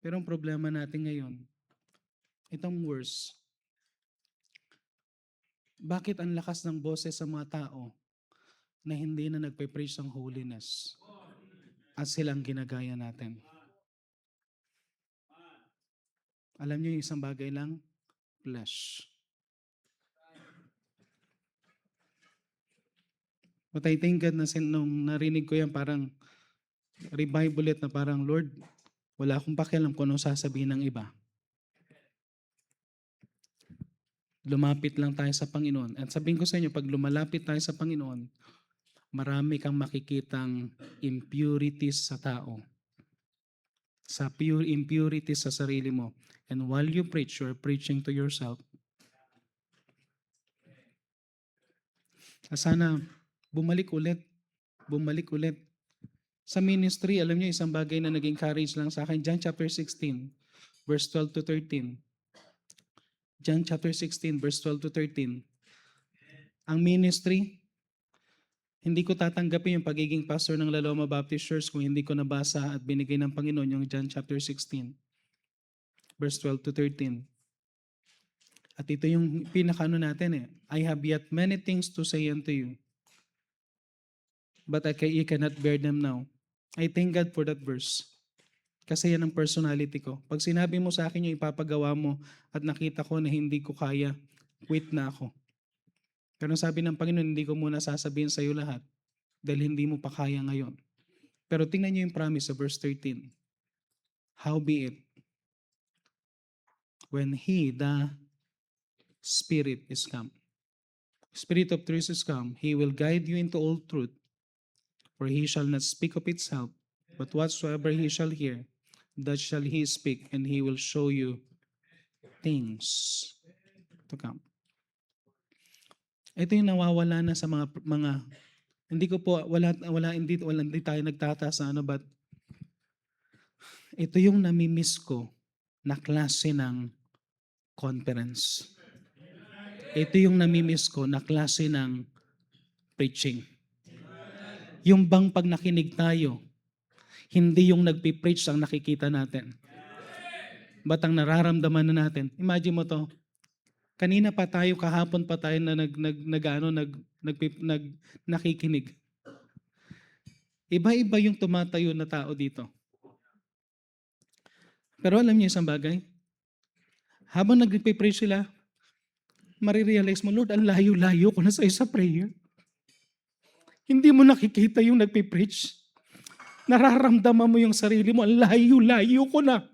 Pero ang problema natin ngayon, itong worse, bakit ang lakas ng boses sa mga tao na hindi na nagpe-preach ng holiness at silang ginagaya natin? Alam niyo yung isang bagay lang? Flesh. But I thank God na nung narinig ko yan, parang revive ulit na parang, Lord, wala akong pakialam kung anong sasabihin ng iba. Lumapit lang tayo sa Panginoon. At sabihin ko sa inyo, pag lumalapit tayo sa Panginoon, marami kang makikitang impurities sa tao. Sa pure impurities sa sarili mo. And while you preach, you're preaching to yourself. Sana bumalik ulit. Sa ministry, alam niyo, isang bagay na naging courage lang sa akin, John chapter 16, verse 12 to 13. John chapter 16, verse 12 to 13. Ang ministry, hindi ko tatanggapin yung pagiging pastor ng Laloma Baptist Church kung hindi ko nabasa at binigay ng Panginoon yung John chapter 16, verse 12 to 13. At ito yung pinakaano natin I have yet many things to say unto you, but you cannot bear them now. I thank God for that verse. Kasi yan ang personality ko. Pag sinabi mo sa akin yung ipapagawa mo at nakita ko na hindi ko kaya, quit na ako. Pero sabi ng Panginoon, hindi ko muna sasabihin sa iyo lahat dahil hindi mo pa kaya ngayon. Pero tingnan niyo yung promise sa verse 13. Howbeit, when He, the Spirit is come, Spirit of truth is come, He will guide you into all truth. For He shall not speak of itself, but whatsoever He shall hear, that shall He speak, and He will show you things to come. Ito yung nawawala na sa mga hindi ko po hindi tayo nagtataas na but ito yung namimiss ko na klase ng conference. Ito yung namimiss ko na klase ng preaching. Yung bang pag nakinig tayo, hindi yung nagpipreach ang nakikita natin. But ang nararamdaman na natin, imagine mo to, Kanina pa tayo, kahapon pa tayo na nakikinig. Iba-iba yung tumatayo na tao dito. Pero alam niyo isang bagay? Habang nagpe-preach sila, marirealize mo, Lord, ang layo-layo ko na sa prayer. Hindi mo nakikita yung nagpe-preach. Nararamdaman mo yung sarili mo, ang layo-layo ko na.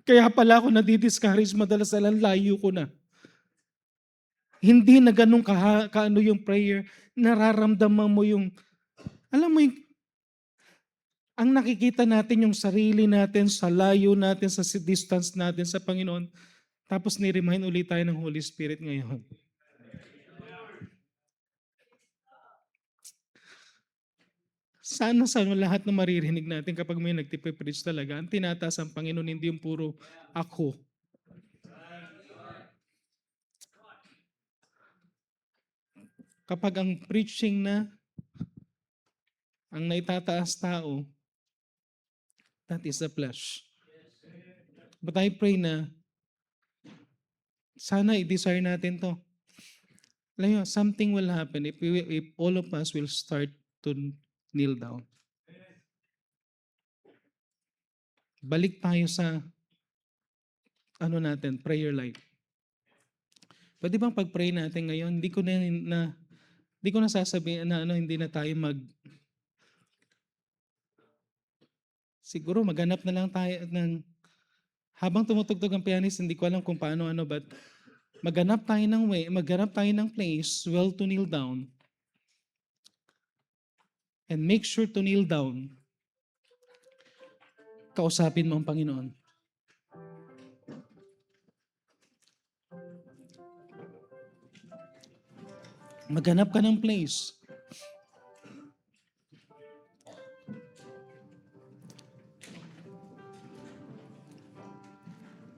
Kaya pala ako nadi-discourage madalas, ang layo ko na. Hindi na ganun kaano yung prayer. Nararamdaman mo yung, alam mo yung, ang nakikita natin yung sarili natin sa layo natin, sa distance natin sa Panginoon. Tapos ni-remind ulit tayo ng Holy Spirit ngayon. Sana sa lahat na maririnig natin kapag may nagtipe-preach talaga, ang tinataas ang Panginoon, hindi yung puro ako. Kapag ang preaching na ang naitataas tao, that is the flesh. But I pray na sana i-desire natin to. Alam nyo, something will happen if all of us will start to kneel down. Balik tayo sa prayer life. Pwede bang pag-pray natin ngayon, hindi ko na sasabihin na hindi na tayo siguro maghanap na lang tayo ng, habang tumutugtog ang pianist, hindi ko alam kung paano but maghanap tayo ng way, maghanap tayo ng place to kneel down. And make sure to kneel down. Kausapin mo ang Panginoon. Maghanap ka ng place.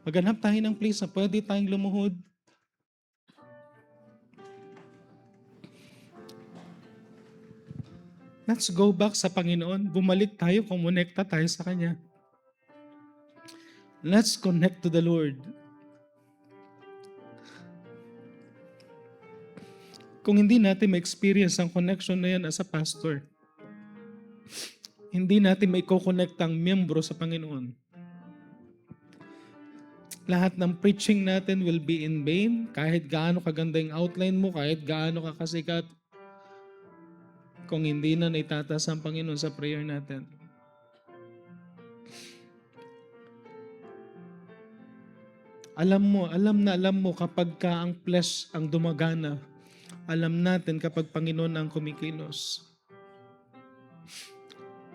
Maghanap tayo ng place na pwede tayong lumuhod. Let's go back sa Panginoon. Bumalik tayo, kumonekta tayo sa Kanya. Let's connect to the Lord. Kung hindi natin ma-experience ang connection na yan as a pastor, hindi natin ma-connect ang miyembro sa Panginoon. Lahat ng preaching natin will be in vain, kahit gaano kaganda yung outline mo, kahit gaano ka kasikat, kung hindi na naitataas ang Panginoon sa prayer natin. Alam mo kapag ka ang flesh ang dumagana, alam natin kapag Panginoon ang kumikilos.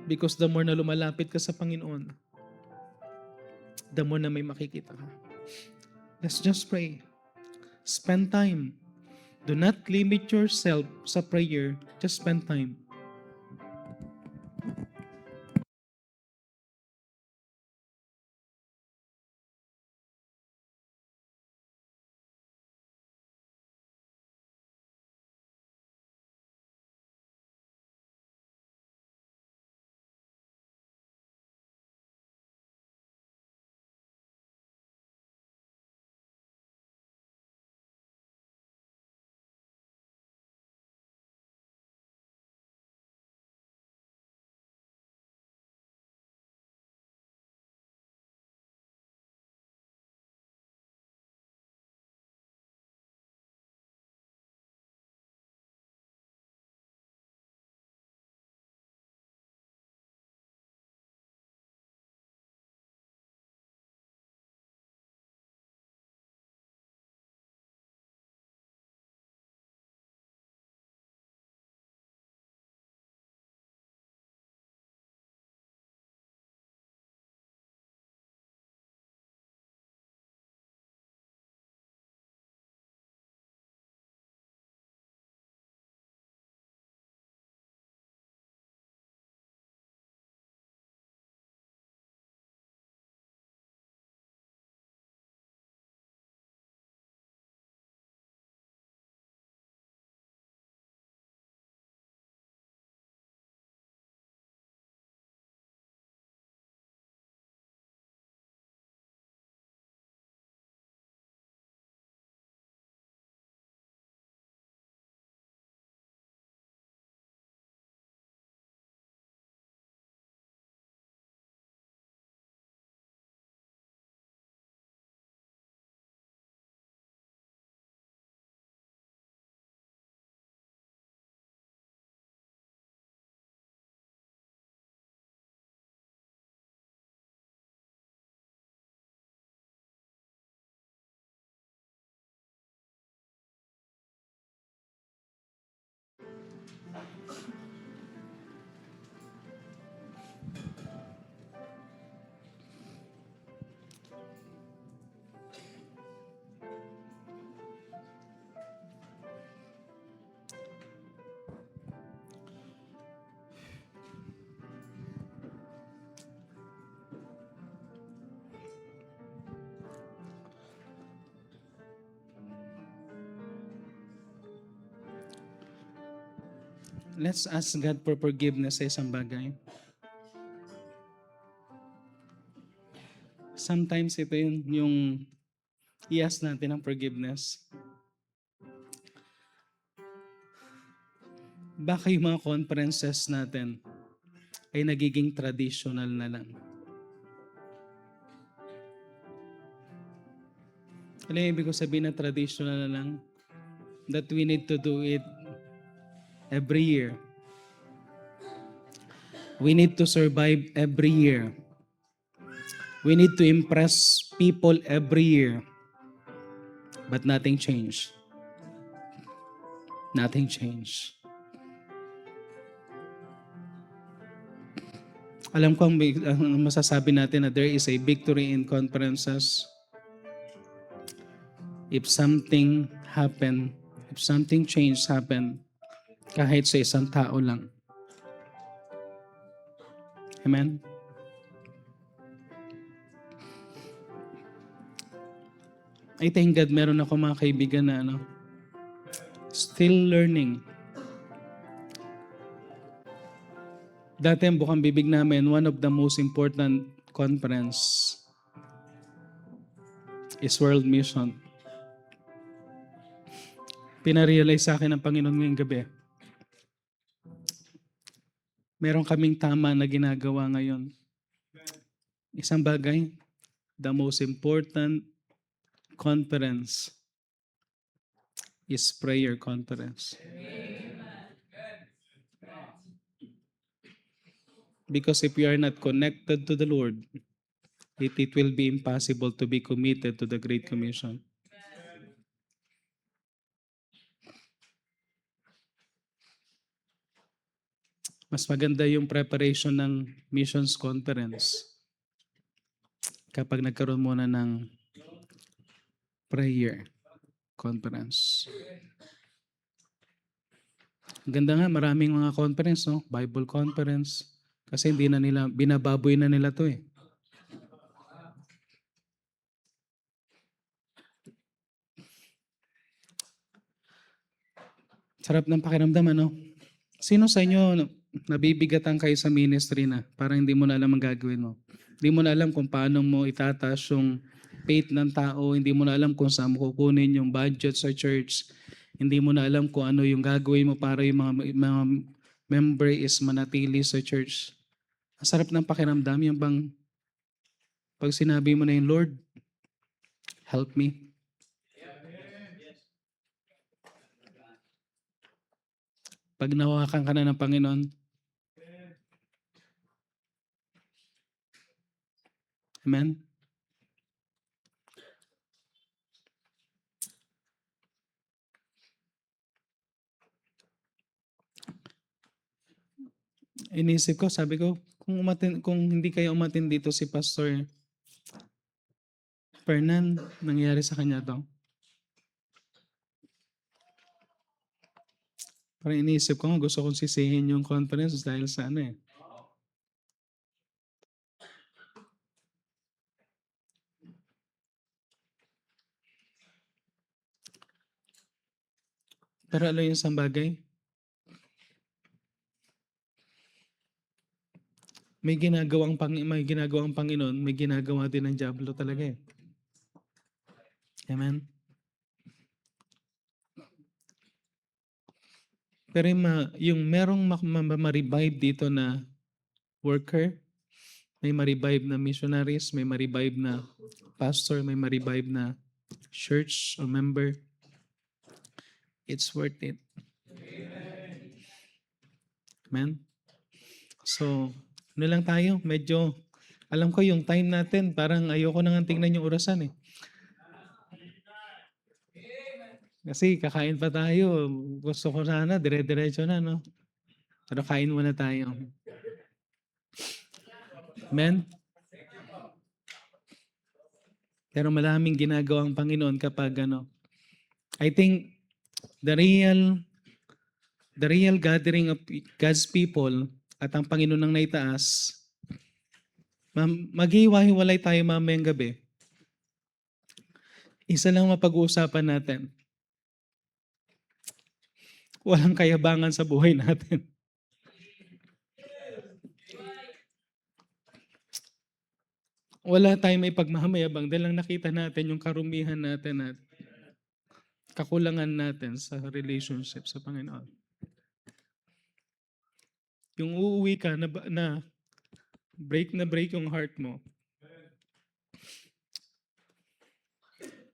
Because the more na lumalapit ka sa Panginoon, the more na may makikita ka. Let's just pray. Spend time. Do not limit yourself sa prayer. Just spend time. Let's ask God for forgiveness sa isang bagay. Sometimes ito yung i-ask natin ng forgiveness. Baka yung mga conferences natin ay nagiging traditional na lang. Ano yung ibig ko sabihin na traditional na lang? That we need to do it every year. We need to survive every year. We need to impress people every year. But nothing changed. Nothing changed. Alam ko ang masasabi natin na there is a victory in conferences. If something happen, if something change happen, kahit sa isang tao lang. Amen? I thank God meron ako mga kaibigan na still learning. Dati ang bukang bibig namin, one of the most important conference is World Mission. Pinarealize sa akin ng Panginoon ngayong gabi. Meron kaming tama na ginagawa ngayon. Isang bagay, the most important conference is prayer conference. Because if you are not connected to the Lord, it will be impossible to be committed to the Great Commission. Mas maganda yung preparation ng missions conference kapag nagkaroon muna ng prayer conference. Ganda nga, maraming mga conference, no? Bible conference. Kasi hindi na nila, binababoy na nila to eh. Sarap ng pakiramdam, ano? Sino sa inyo nabibigatan kayo sa ministry na parang hindi mo na alam ang gagawin mo? Hindi mo na alam kung paano mo itataas yung faith ng tao, hindi mo na alam kung saan mo kukunin yung budget sa church, hindi mo na alam kung ano yung gagawin mo para yung mga member is manatili sa church. Ang sarap ng pakiramdam, yung bang pag sinabi mo na yung Lord, help me. Pag nawakan ka na ng Panginoon, amen? Inisip ko, sabi ko, kung hindi kayo umatin dito si Pastor Fernan, nangyari sa kanya to. Parang inisip ko, gusto kong sisihin yung conference dahil sa ano eh. Pero alam yung isang bagay, may ginagawang Panginoon, may ginagawa din ng Diablo talaga eh. Amen? Pero yung merong ma-revive dito na worker, may ma-revive na missionaries, may ma-revive na pastor, may ma-revive na church or member, it's worth it. Amen? So, ano lang tayo, medyo, alam ko yung time natin, parang ayoko nang tingnan yung orasan eh. Kasi kakain pa tayo, gusto ko sana, dire-diretso na, no? Pero kain muna tayo. Amen? Pero maraming ginagawang Panginoon kapag I think the real gathering of God's people at ang Panginoon ng naitaas, maghiwa-hiwalay tayo mamayang gabi. Isa lang mapag-uusapan natin. Walang kayabangan sa buhay natin. Wala tayong may pagmamayabang dahil lang nakita natin yung karumihan natin at kakulangan natin sa relationship sa Panginoon. Yung uuwi ka na break yung heart mo.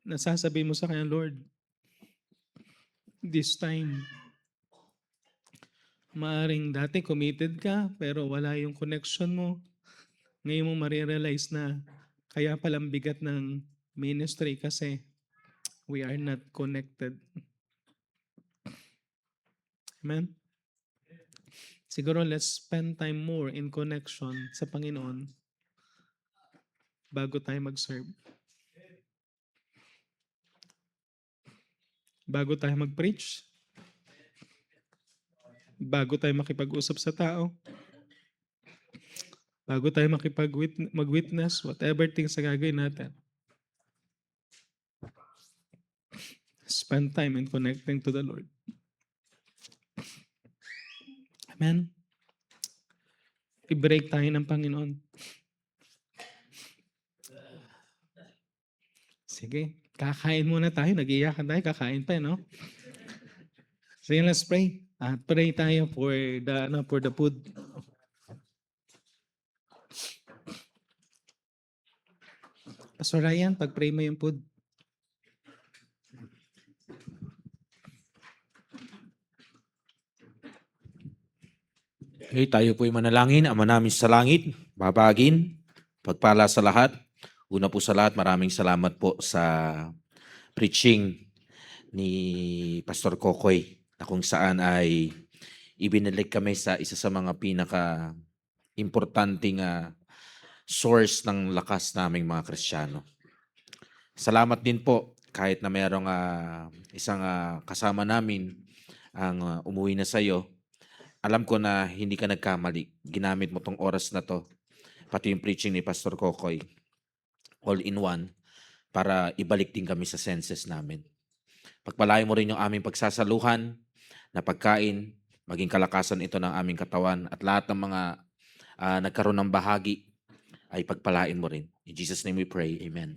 Nasasabi mo sa kanya, Lord, this time, maaring dati committed ka pero wala yung connection mo. Ngayon mo marirealize na kaya palang bigat ng ministry kasi we are not connected. Amen? Siguro let's spend time more in connection sa Panginoon bago tayo mag-serve. Bago tayo mag-preach. Bago tayo makipag-usap sa tao. Bago tayo mag-witness, whatever things na gagawin natin. Spend time in connecting to the Lord. Amen? I-break tayo ng Panginoon. Sige, kakain muna tayo. Nag-iyakan tayo, kakain pa, no? Sige, let's pray. Pray tayo for the food. Pastor Ryan, pag-pray mo yung food. Okay, tayo po'y manalangin. Ama namin sa langit, babagin, pagpala sa lahat. Una po sa lahat, maraming salamat po sa preaching ni Pastor Kokoy na kung saan ay ibinalik kami sa isa sa mga pinaka-importanting source ng lakas naming mga Kristiyano. Salamat din po kahit na mayroong isang kasama namin ang umuwi na sa iyo. Alam ko na hindi ka nagkamali. Ginamit mo tong oras na to, pati yung preaching ni Pastor Kokoy, all in one, para ibalik din kami sa senses namin. Pagpalain mo rin yung aming pagsasaluhan na pagkain, maging kalakasan ito ng aming katawan at lahat ng mga nagkaroon ng bahagi ay pagpalain mo rin. In Jesus' name we pray. Amen.